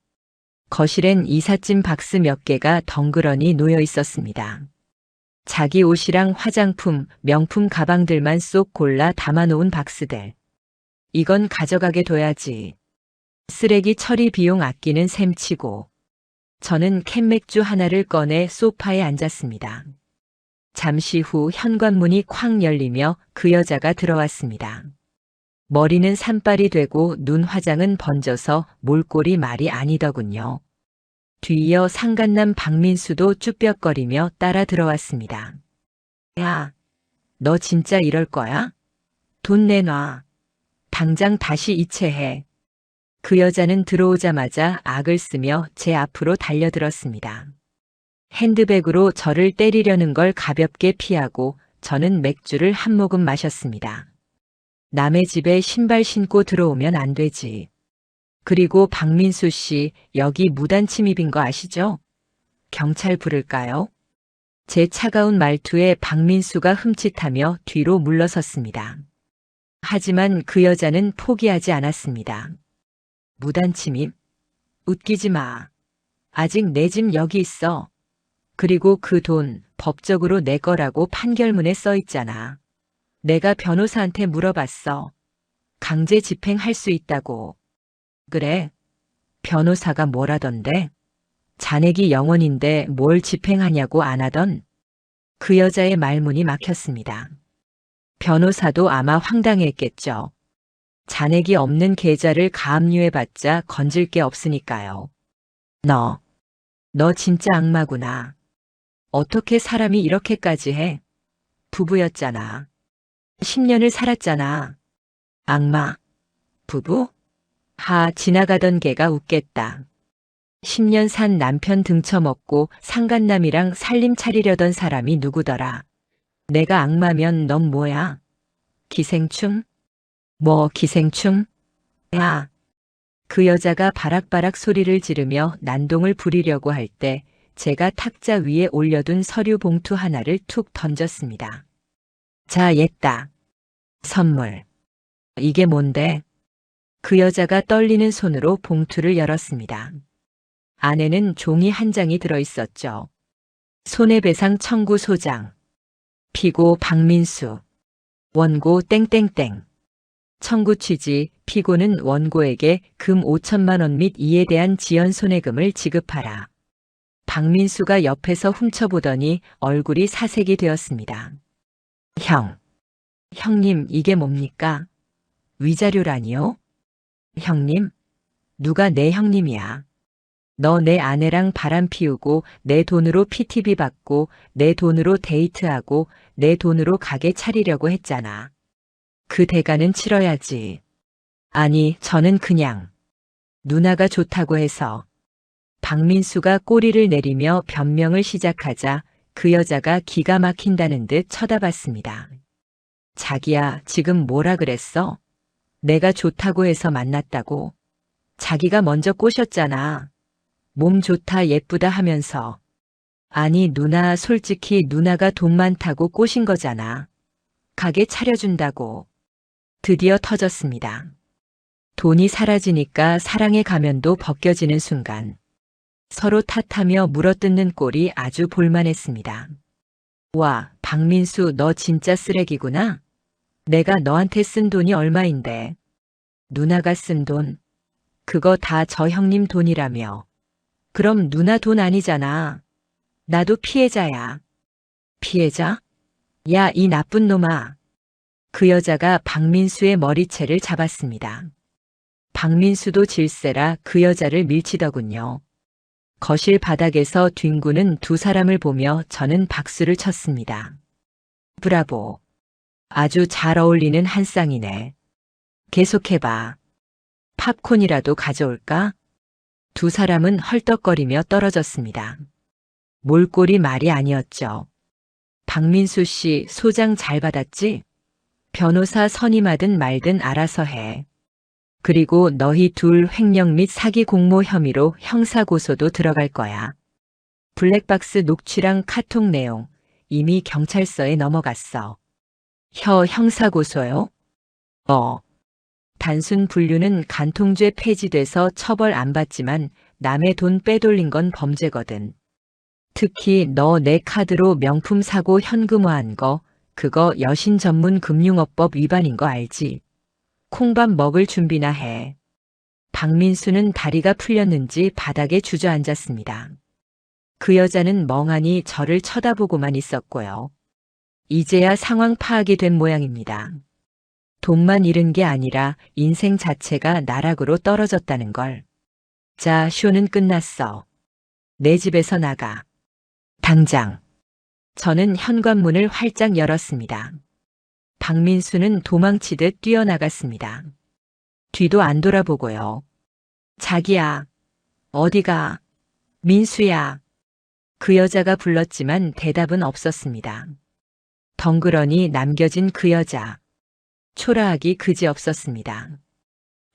거실엔 이삿짐 박스 몇 개가 덩그러니 놓여 있었습니다. 자기 옷이랑 화장품, 명품 가방들만 쏙 골라 담아놓은 박스들. 이건 가져가게 둬야지. 쓰레기 처리 비용 아끼는 셈치고. 저는 캔맥주 하나를 꺼내 소파에 앉았습니다. 잠시 후 현관문이 쾅 열리며 그 여자가 들어왔습니다. 머리는 산발이 되고 눈 화장은 번져서 몰골이 말이 아니더군요. 뒤이어 상간남 박민수도 쭈뼛거리며 따라 들어왔습니다. 야, 너 진짜 이럴 거야? 돈 내놔. 당장 다시 이체해. 그 여자는 들어오자마자 악을 쓰며 제 앞으로 달려들었습니다. 핸드백으로 저를 때리려는 걸 가볍게 피하고 저는 맥주를 한 모금 마셨습니다. 남의 집에 신발 신고 들어오면 안 되지. 그리고 박민수 씨, 여기 무단 침입인 거 아시죠? 경찰 부를까요? 제 차가운 말투에 박민수가 흠칫하며 뒤로 물러섰습니다. 하지만 그 여자는 포기하지 않았습니다. 무단 침입? 웃기지 마. 아직 내 집 여기 있어. 그리고 그 돈 법적으로 내 거라고 판결문에 써 있잖아. 내가 변호사한테 물어봤어. 강제 집행할 수 있다고. 그래? 변호사가 뭐라던데? 잔액이 0원인데 뭘 집행하냐고 안 하던? 그 여자의 말문이 막혔습니다. 변호사도 아마 황당했겠죠. 잔액이 없는 계좌를 가압류해봤자 건질 게 없으니까요. 너 진짜 악마구나. 어떻게 사람이 이렇게까지 해? 부부였잖아. 10년을 살았잖아. 악마? 부부? 지나가던 개가 웃겠다. 10년 산 남편 등쳐먹고 상간남이랑 살림 차리려던 사람이 누구더라. 내가 악마면 넌 뭐야? 기생충? 뭐 기생충? 야! 그 여자가 바락바락 소리를 지르며 난동을 부리려고 할 때 제가 탁자 위에 올려둔 서류 봉투 하나를 툭 던졌습니다. 자, 얘다. 선물. 이게 뭔데? 그 여자가 떨리는 손으로 봉투를 열었습니다. 안에는 종이 한 장이 들어있었죠. 손해배상 청구 소장. 피고 박민수. 원고 땡땡땡. 청구 취지, 피고는 원고에게 금 5천만 원 및 이에 대한 지연 손해금을 지급하라. 박민수가 옆에서 훔쳐보더니 얼굴이 사색이 되었습니다. 형님, 이게 뭡니까? 위자료라니요? 형님? 누가 내 형님이야? 너 내 아내랑 바람 피우고 내 돈으로 PTV 받고 내 돈으로 데이트하고 내 돈으로 가게 차리려고 했잖아. 그 대가는 치러야지. 아니, 저는 그냥 누나가 좋다고 해서. 박민수가 꼬리를 내리며 변명을 시작하자 그 여자가 기가 막힌다는 듯 쳐다봤습니다. 자기야, 지금 뭐라 그랬어? 내가 좋다고 해서 만났다고. 자기가 먼저 꼬셨잖아. 몸 좋다 예쁘다 하면서. 아니 누나, 솔직히 누나가 돈 많다고 꼬신 거잖아. 가게 차려준다고. 드디어 터졌습니다. 돈이 사라지니까 사랑의 가면도 벗겨지는 순간 서로 탓하며 물어뜯는 꼴이 아주 볼만했습니다. 와, 박민수 너 진짜 쓰레기구나. 내가 너한테 쓴 돈이 얼마인데. 누나가 쓴 돈. 그거 다 저 형님 돈이라며. 그럼 누나 돈 아니잖아. 나도 피해자야. 피해자? 야, 이 나쁜 놈아. 그 여자가 박민수의 머리채를 잡았습니다. 박민수도 질세라 그 여자를 밀치더군요. 거실 바닥에서 뒹구는 두 사람을 보며 저는 박수를 쳤습니다. 브라보. 아주 잘 어울리는 한 쌍이네. 계속해봐. 팝콘이라도 가져올까? 두 사람은 헐떡거리며 떨어졌습니다. 몰골이 말이 아니었죠. 박민수 씨, 소장 잘 받았지? 변호사 선임하든 말든 알아서 해. 그리고 너희 둘 횡령 및 사기 공모 혐의로 형사고소도 들어갈 거야. 블랙박스 녹취랑 카톡 내용 이미 경찰서에 넘어갔어. 형사고소요? 단순 분류는 간통죄 폐지돼서 처벌 안 받지만 남의 돈 빼돌린 건 범죄거든. 특히 너 내 카드로 명품 사고 현금화한 거, 그거 여신 전문 금융업법 위반인 거 알지? 콩밥 먹을 준비나 해. 박민수는 다리가 풀렸는지 바닥에 주저앉았습니다. 그 여자는 멍하니 저를 쳐다보고만 있었고요. 이제야 상황 파악이 된 모양입니다. 돈만 잃은 게 아니라 인생 자체가 나락으로 떨어졌다는 걸. 자, 쇼는 끝났어. 내 집에서 나가. 당장. 저는 현관문을 활짝 열었습니다. 박민수는 도망치듯 뛰어나갔습니다. 뒤도 안 돌아보고요. 자기야. 어디가? 민수야. 그 여자가 불렀지만 대답은 없었습니다. 덩그러니 남겨진 그 여자. 초라하기 그지없었습니다.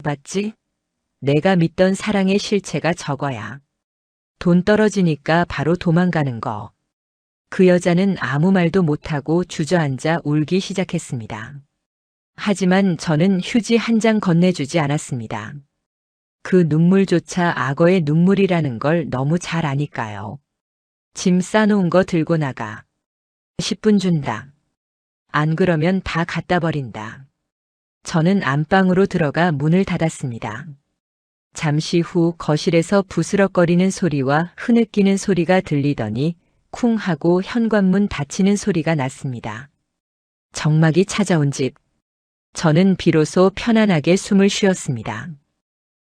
봤지? 내가 믿던 사랑의 실체가 저거야. 돈 떨어지니까 바로 도망가는 거. 그 여자는 아무 말도 못하고 주저앉아 울기 시작했습니다. 하지만 저는 휴지 한 장 건네주지 않았습니다. 그 눈물조차 악어의 눈물이라는 걸 너무 잘 아니까요. 짐 싸놓은 거 들고 나가. 10분 준다. 안 그러면 다 갖다 버린다. 저는 안방으로 들어가 문을 닫았습니다. 잠시 후 거실에서 부스럭거리는 소리와 흐느끼는 소리가 들리더니 쿵 하고 현관문 닫히는 소리가 났습니다. 정막이 찾아온 집. 저는 비로소 편안하게 숨을 쉬었습니다.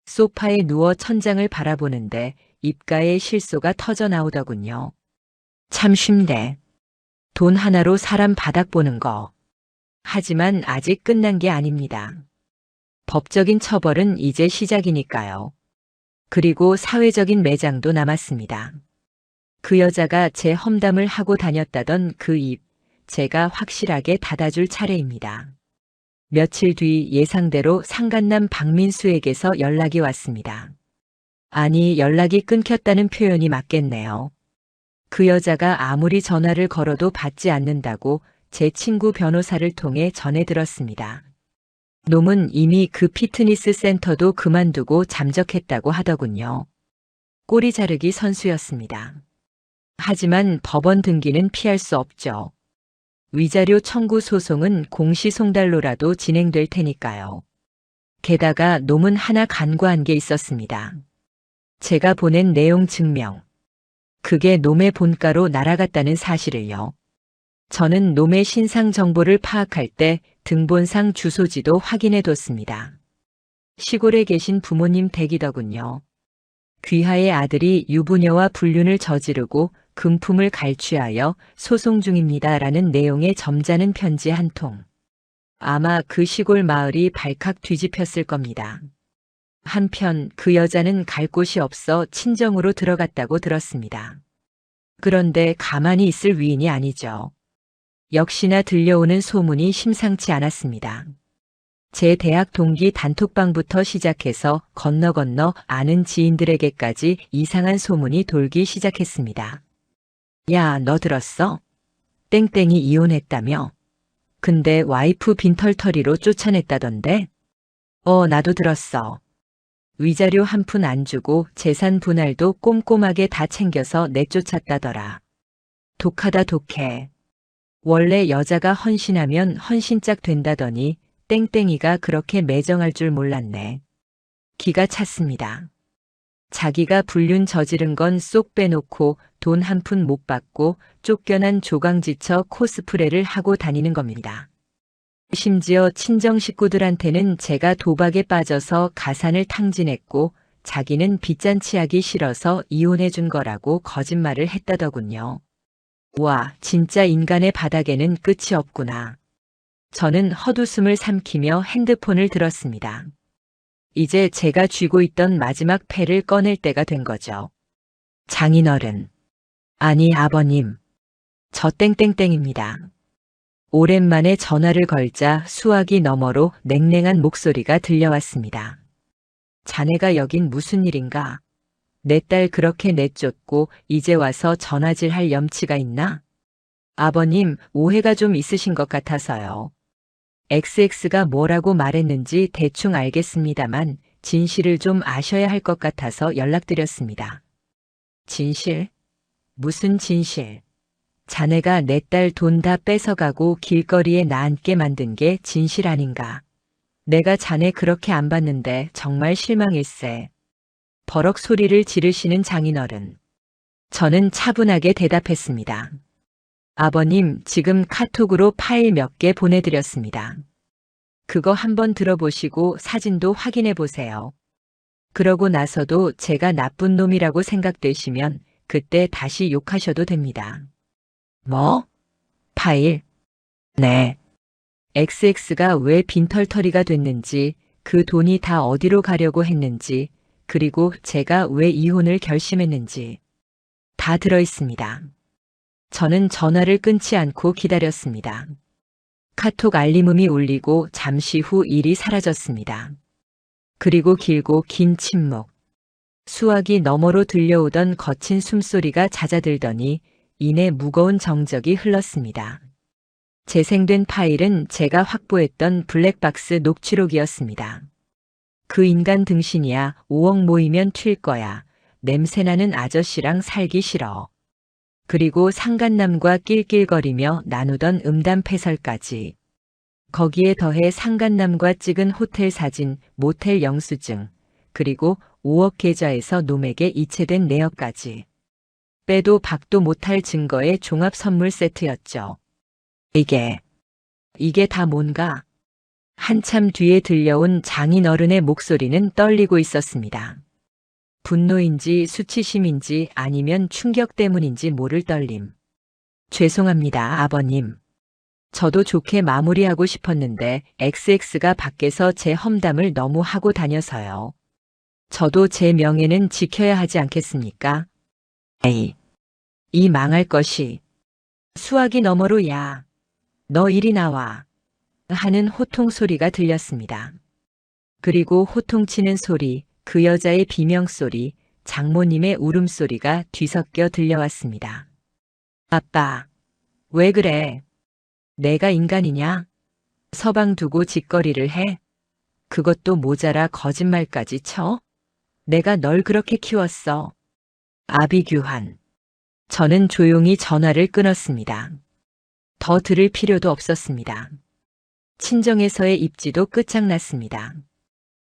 소파에 누워 천장을 바라보는데 입가에 실소가 터져 나오더군요. 참 쉽네. 돈 하나로 사람 바닥 보는 거. 하지만 아직 끝난 게 아닙니다. 법적인 처벌은 이제 시작이니까요. 그리고 사회적인 매장도 남았습니다. 그 여자가 제 험담을 하고 다녔다던 그 입, 제가 확실하게 닫아줄 차례입니다. 며칠 뒤 예상대로 상간남 박민수에게서 연락이 왔습니다. 아니, 연락이 끊겼다는 표현이 맞겠네요. 그 여자가 아무리 전화를 걸어도 받지 않는다고 제 친구 변호사를 통해 전해 들었습니다. 놈은 이미 그 피트니스 센터도 그만두고 잠적했다고 하더군요. 꼬리 자르기 선수였습니다. 하지만 법원 등기는 피할 수 없죠. 위자료 청구 소송은 공시송달로라도 진행될 테니까요. 게다가 놈은 하나 간과한 게 있었습니다. 제가 보낸 내용 증명. 그게 놈의 본가로 날아갔다는 사실을요. 저는 놈의 신상 정보를 파악할 때 등본상 주소지도 확인해 뒀습니다. 시골에 계신 부모님 댁이더군요. 귀하의 아들이 유부녀와 불륜을 저지르고 금품을 갈취하여 소송 중입니다라는 내용의 점잖은 편지 한 통. 아마 그 시골 마을이 발칵 뒤집혔을 겁니다. 한편 그 여자는 갈 곳이 없어 친정으로 들어갔다고 들었습니다. 그런데 가만히 있을 위인이 아니죠. 역시나 들려오는 소문이 심상치 않았습니다. 제 대학 동기 단톡방부터 시작해서 건너 아는 지인들에게까지 이상한 소문이 돌기 시작했습니다. 야, 너 들었어? 땡땡이 이혼했다며? 근데 와이프 빈털터리로 쫓아냈다던데? 나도 들었어. 위자료 한 푼 안 주고 재산 분할도 꼼꼼하게 다 챙겨서 내쫓았다더라. 독하다 독해. 원래 여자가 헌신하면 헌신짝 된다더니 땡땡이가 그렇게 매정할 줄 몰랐네. 기가 찼습니다. 자기가 불륜 저지른 건 쏙 빼놓고 돈 한 푼 못 받고 쫓겨난 조강지처 코스프레를 하고 다니는 겁니다. 심지어 친정 식구들한테는 제가 도박에 빠져서 가산을 탕진했고 자기는 빚잔치하기 싫어서 이혼해 준 거라고 거짓말을 했다더군요. 와, 진짜 인간의 바닥에는 끝이 없구나. 저는 헛웃음을 삼키며 핸드폰을 들었습니다. 이제 제가 쥐고 있던 마지막 패를 꺼낼 때가 된 거죠. 장인어른. 아니, 아버님. 저 땡땡땡입니다. 오랜만에 전화를 걸자 수화기 너머로 냉랭한 목소리가 들려왔습니다. 자네가 여긴 무슨 일인가? 내 딸 그렇게 내쫓고 이제 와서 전화질 할 염치가 있나? 아버님, 오해가 좀 있으신 것 같아서요. XX가 뭐라고 말했는지 대충 알겠습니다만 진실을 좀 아셔야 할 것 같아서 연락드렸습니다. 진실? 무슨 진실? 자네가 내 딸 돈 다 뺏어가고 길거리에 나앉게 만든 게 진실 아닌가? 내가 자네 그렇게 안 봤는데 정말 실망일세. 버럭 소리를 지르시는 장인어른. 저는 차분하게 대답했습니다. 아버님, 지금 카톡으로 파일 몇 개 보내드렸습니다. 그거 한번 들어보시고 사진도 확인해 보세요. 그러고 나서도 제가 나쁜 놈이라고 생각되시면 그때 다시 욕하셔도 됩니다. 뭐? 파일? 네. XX가 왜 빈털터리가 됐는지, 그 돈이 다 어디로 가려고 했는지, 그리고 제가 왜 이혼을 결심했는지 다 들어있습니다. 저는 전화를 끊지 않고 기다렸습니다. 카톡 알림음이 울리고 잠시 후 일이 사라졌습니다. 그리고 길고 긴 침묵. 수화기 너머로 들려오던 거친 숨소리가 잦아들더니 이내 무거운 정적이 흘렀습니다. 재생된 파일은 제가 확보했던 블랙박스 녹취록이었습니다. 그 인간 등신이야 5억 모이면 튈 거야. 냄새나는 아저씨랑 살기 싫어. 그리고 상간남과 낄낄거리며 나누던 음담패설까지. 거기에 더해 상간남과 찍은 호텔 사진, 모텔 영수증, 그리고 5억 계좌에서 놈에게 이체된 내역까지. 빼도 박도 못할 증거의 종합 선물 세트였죠. 이게 다 뭔가? 한참 뒤에 들려온 장인어른의 목소리는 떨리고 있었습니다. 분노인지 수치심인지 아니면 충격 때문인지 모를 떨림. 죄송합니다, 아버님. 저도 좋게 마무리하고 싶었는데 XX가 밖에서 제 험담을 너무 하고 다녀서요. 저도 제 명예는 지켜야 하지 않겠습니까? 에이, 이 망할 것이. 수화기 너머로 야, 너 이리 나와. 하는 호통 소리가 들렸습니다. 그리고 호통치는 소리, 그 여자의 비명소리, 장모님의 울음소리가 뒤섞여 들려왔습니다. 아빠, 왜 그래? 내가 인간이냐? 서방 두고 짓거리를 해? 그것도 모자라 거짓말까지 쳐? 내가 널 그렇게 키웠어. 아비규환. 저는 조용히 전화를 끊었습니다. 더 들을 필요도 없었습니다. 친정에서의 입지도 끝장났습니다.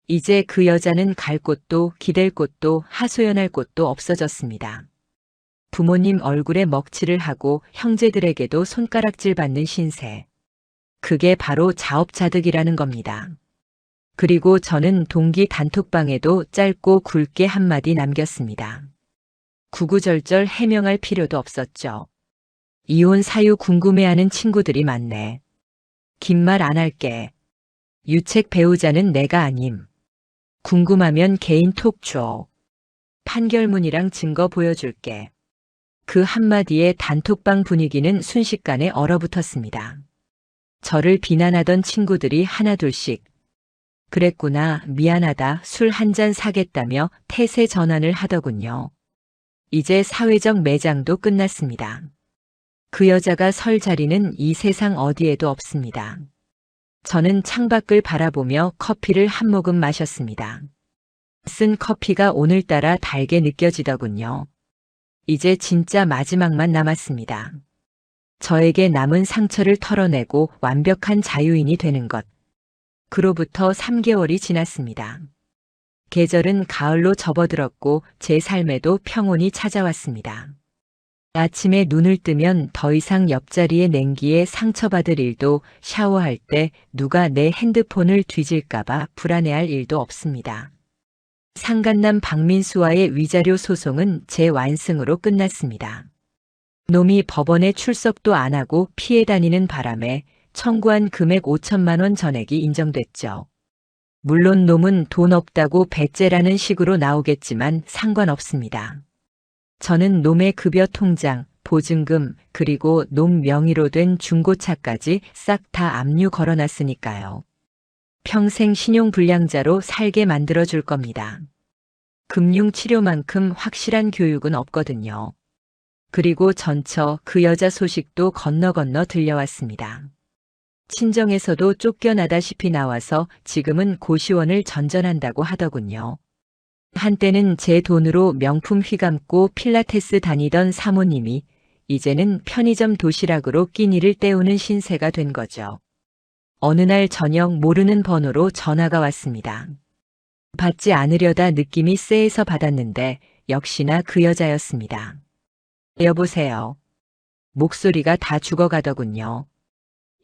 이제 그 여자는 갈 곳도 기댈 곳도 하소연할 곳도 없어졌습니다. 부모님 얼굴에 먹칠을 하고 형제들에게도 손가락질 받는 신세. 그게 바로 자업자득이라는 겁니다. 그리고 저는 동기 단톡방에도 짧고 굵게 한마디 남겼습니다. 구구절절 해명할 필요도 없었죠. 이혼 사유 궁금해하는 친구들이 많네. 긴 말 안 할게. 유책 배우자는 내가 아님. 궁금하면 개인 톡 줘. 판결문이랑 증거 보여줄게. 그 한마디에 단톡방 분위기는 순식간에 얼어붙었습니다. 저를 비난하던 친구들이 하나둘씩 그랬구나, 미안하다, 술 한 잔 사겠다며 태세 전환을 하더군요. 이제 사회적 매장도 끝났습니다. 그 여자가 설 자리는 이 세상 어디에도 없습니다. 저는 창밖을 바라보며 커피를 한 모금 마셨습니다. 쓴 커피가 오늘따라 달게 느껴지더군요. 이제 진짜 마지막만 남았습니다. 저에게 남은 상처를 털어내고 완벽한 자유인이 되는 것. 그로부터 3개월이 지났습니다. 계절은 가을로 접어들었고 제 삶에도 평온이 찾아왔습니다. 아침에 눈을 뜨면 더 이상 옆자리의 냉기에 상처받을 일도, 샤워할 때 누가 내 핸드폰을 뒤질까봐 불안해할 일도 없습니다. 상간남 박민수와의 위자료 소송은 제 완승으로 끝났습니다. 놈이 법원에 출석도 안 하고 피해 다니는 바람에 청구한 금액 5천만 원 전액이 인정됐죠. 물론 놈은 돈 없다고 배째라는 식으로 나오겠지만 상관없습니다. 저는 놈의 급여 통장, 보증금, 그리고 놈 명의로 된 중고차까지 싹 다 압류 걸어놨으니까요. 평생 신용불량자로 살게 만들어줄 겁니다. 금융치료만큼 확실한 교육은 없거든요. 그리고 전처 그 여자 소식도 건너 들려왔습니다. 친정에서도 쫓겨나다시피 나와서 지금은 고시원을 전전한다고 하더군요. 한때는 제 돈으로 명품 휘감고 필라테스 다니던 사모님이 이제는 편의점 도시락으로 끼니를 때우는 신세가 된 거죠. 어느 날 저녁 모르는 번호로 전화가 왔습니다. 받지 않으려다 느낌이 쎄해서 받았는데 역시나 그 여자였습니다. 여보세요. 목소리가 다 죽어가더군요.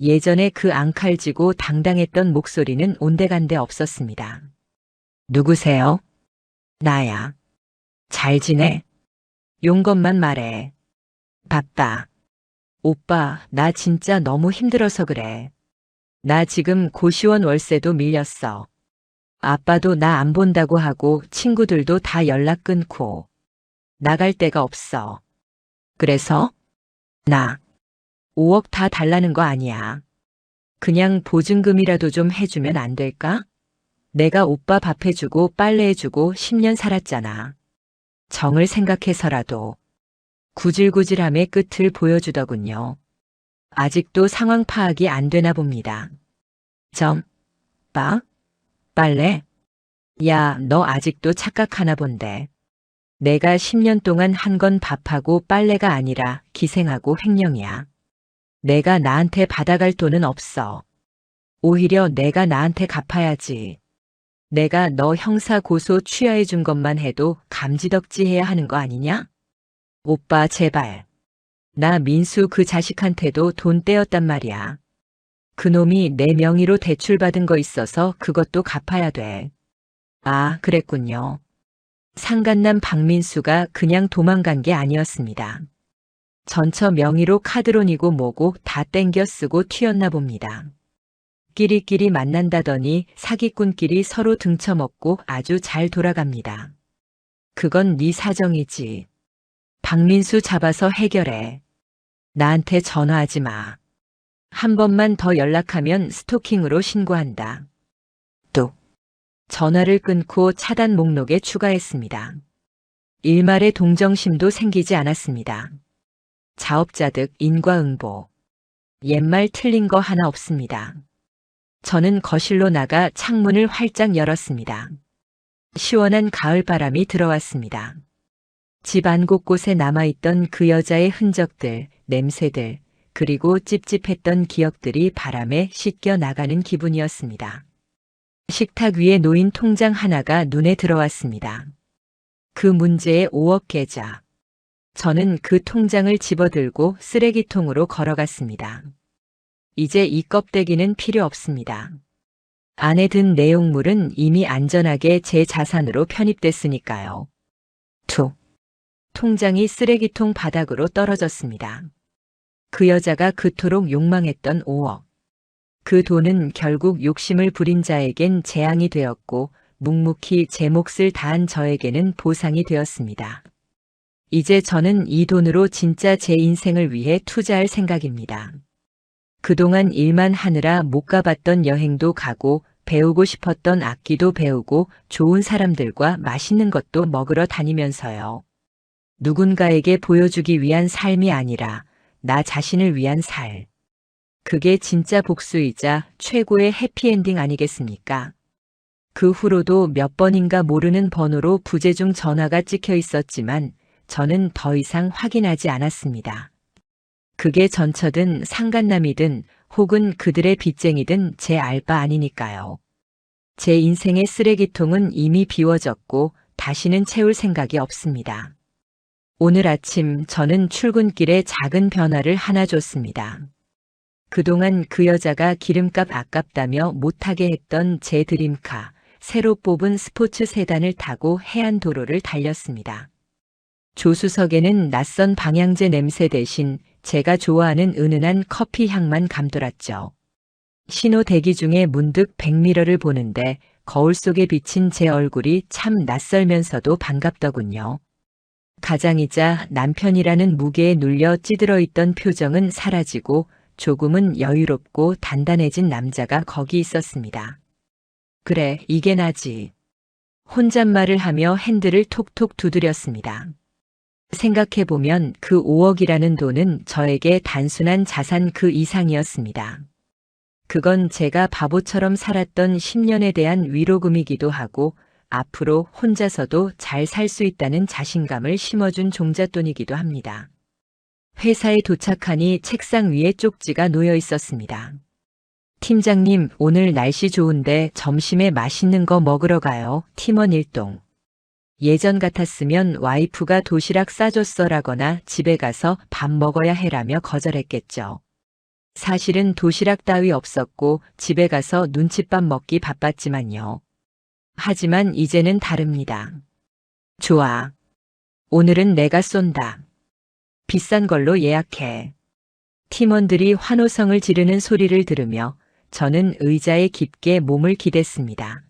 예전에 그 앙칼지고 당당했던 목소리는 온데간데 없었습니다. 누구세요? 나야. 잘 지내? 용건만 말해. 바빠. 오빠, 나 진짜 너무 힘들어서 그래. 나 지금 고시원 월세도 밀렸어. 아빠도 나 안 본다고 하고 친구들도 다 연락 끊고. 나갈 데가 없어. 그래서? 나 5억 다 달라는 거 아니야. 그냥 보증금이라도 좀 해주면 안 될까? 내가 오빠 밥 해주고 빨래 해주고 10년 살았잖아. 정을 생각해서라도. 구질구질함의 끝을 보여주더군요. 아직도 상황 파악이 안 되나 봅니다. 빨래? 야, 너 아직도 착각하나 본데. 내가 10년 동안 한 건 밥하고 빨래가 아니라 기생하고 횡령이야. 내가 나한테 받아갈 돈은 없어. 오히려 내가 나한테 갚아야지. 내가 너 형사 고소 취하해 준 것만 해도 감지덕지해야 하는 거 아니냐? 오빠 제발. 나 민수 그 자식한테도 돈 떼었단 말이야. 그놈이 내 명의로 대출받은 거 있어서 그것도 갚아야 돼. 아, 그랬군요. 상간남 박민수가 그냥 도망간 게 아니었습니다. 전처 명의로 카드론이고 뭐고 다 땡겨 쓰고 튀었나 봅니다. 끼리끼리 만난다더니 사기꾼끼리 서로 등쳐먹고 아주 잘 돌아갑니다. 그건 네 사정이지. 박민수 잡아서 해결해. 나한테 전화하지 마. 한 번만 더 연락하면 스토킹으로 신고한다. 또 전화를 끊고 차단 목록에 추가했습니다. 일말의 동정심도 생기지 않았습니다. 자업자득 인과응보. 옛말 틀린 거 하나 없습니다. 저는 거실로 나가 창문을 활짝 열었습니다. 시원한 가을바람이 들어왔습니다. 집 안 곳곳에 남아있던 그 여자의 흔적들, 냄새들, 그리고 찝찝했던 기억들이 바람에 씻겨 나가는 기분이었습니다. 식탁 위에 놓인 통장 하나가 눈에 들어왔습니다. 그 문제의 5억 계좌. 저는 그 통장을 집어들고 쓰레기통으로 걸어갔습니다. 이제 이 껍데기는 필요 없습니다. 안에 든 내용물은 이미 안전하게 제 자산으로 편입됐으니까요. 툭. 통장이 쓰레기통 바닥으로 떨어졌습니다. 그 여자가 그토록 욕망했던 5억. 그 돈은 결국 욕심을 부린 자에겐 재앙이 되었고 묵묵히 제 몫을 다한 저에게는 보상이 되었습니다. 이제 저는 이 돈으로 진짜 제 인생을 위해 투자할 생각입니다. 그동안 일만 하느라 못 가봤던 여행도 가고 배우고 싶었던 악기도 배우고 좋은 사람들과 맛있는 것도 먹으러 다니면서요. 누군가에게 보여주기 위한 삶이 아니라 나 자신을 위한 살. 그게 진짜 복수이자 최고의 해피엔딩 아니겠습니까? 그 후로도 몇 번인가 모르는 번호로 부재중 전화가 찍혀 있었지만 저는 더 이상 확인하지 않았습니다. 그게 전처든 상간남이든 혹은 그들의 빚쟁이든 제 알 바 아니니까요. 제 인생의 쓰레기통은 이미 비워졌고 다시는 채울 생각이 없습니다. 오늘 아침 저는 출근길에 작은 변화를 하나 줬습니다. 그동안 그 여자가 기름값 아깝다며 못타게 했던 제 드림카, 새로 뽑은 스포츠 세단을 타고 해안도로를 달렸습니다. 조수석에는 낯선 방향제 냄새 대신 제가 좋아하는 은은한 커피 향만 감돌았죠. 신호 대기 중에 문득 백미러를 보는데 거울 속에 비친 제 얼굴이 참 낯설면서도 반갑더군요. 가장이자 남편이라는 무게에 눌려 찌들어 있던 표정은 사라지고 조금은 여유롭고 단단해진 남자가 거기 있었습니다. 그래, 이게 나지. 혼잣말을 하며 핸들을 톡톡 두드렸습니다. 생각해보면 그 5억이라는 돈은 저에게 단순한 자산 그 이상이었습니다. 그건 제가 바보처럼 살았던 10년에 대한 위로금이기도 하고 앞으로 혼자서도 잘 살 수 있다는 자신감을 심어준 종잣돈이기도 합니다. 회사에 도착하니 책상 위에 쪽지가 놓여 있었습니다. 팀장님, 오늘 날씨 좋은데 점심에 맛있는 거 먹으러 가요. 팀원 일동. 예전 같았으면 와이프가 도시락 싸줬어라거나 집에 가서 밥 먹어야 해라며 거절했겠죠. 사실은 도시락 따위 없었고 집에 가서 눈칫밥 먹기 바빴지만요. 하지만 이제는 다릅니다. 좋아. 오늘은 내가 쏜다. 비싼 걸로 예약해. 팀원들이 환호성을 지르는 소리를 들으며 저는 의자에 깊게 몸을 기댔습니다.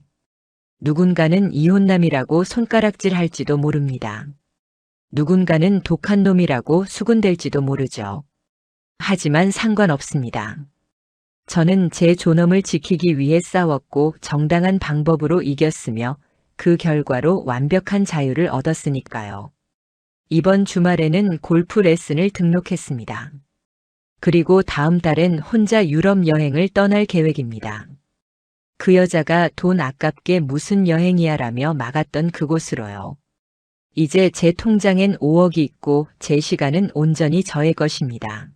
누군가는 이혼남이라고 손가락질 할지도 모릅니다. 누군가는 독한 놈이라고 수군댈지도 모르죠. 하지만 상관없습니다. 저는 제 존엄을 지키기 위해 싸웠고 정당한 방법으로 이겼으며 그 결과로 완벽한 자유를 얻었으니까요. 이번 주말에는 골프 레슨을 등록했습니다. 그리고 다음 달엔 혼자 유럽 여행을 떠날 계획입니다. 그 여자가 돈 아깝게 무슨 여행이야라며 막았던 그곳으로요. 이제 제 통장엔 5억이 있고 제 시간은 온전히 저의 것입니다.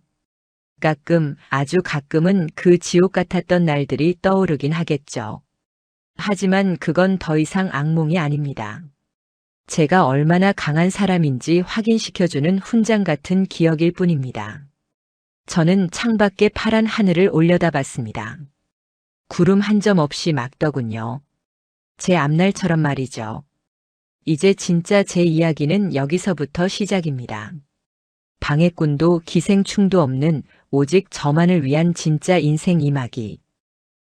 가끔, 아주 가끔은 그 지옥 같았던 날들이 떠오르긴 하겠죠. 하지만 그건 더 이상 악몽이 아닙니다. 제가 얼마나 강한 사람인지 확인시켜주는 훈장 같은 기억일 뿐입니다. 저는 창밖에 파란 하늘을 올려다봤습니다. 구름 한 점 없이 맑더군요. 제 앞날처럼 말이죠. 이제 진짜 제 이야기는 여기서부터 시작입니다. 방해꾼도 기생충도 없는 오직 저만을 위한 진짜 인생 이야기.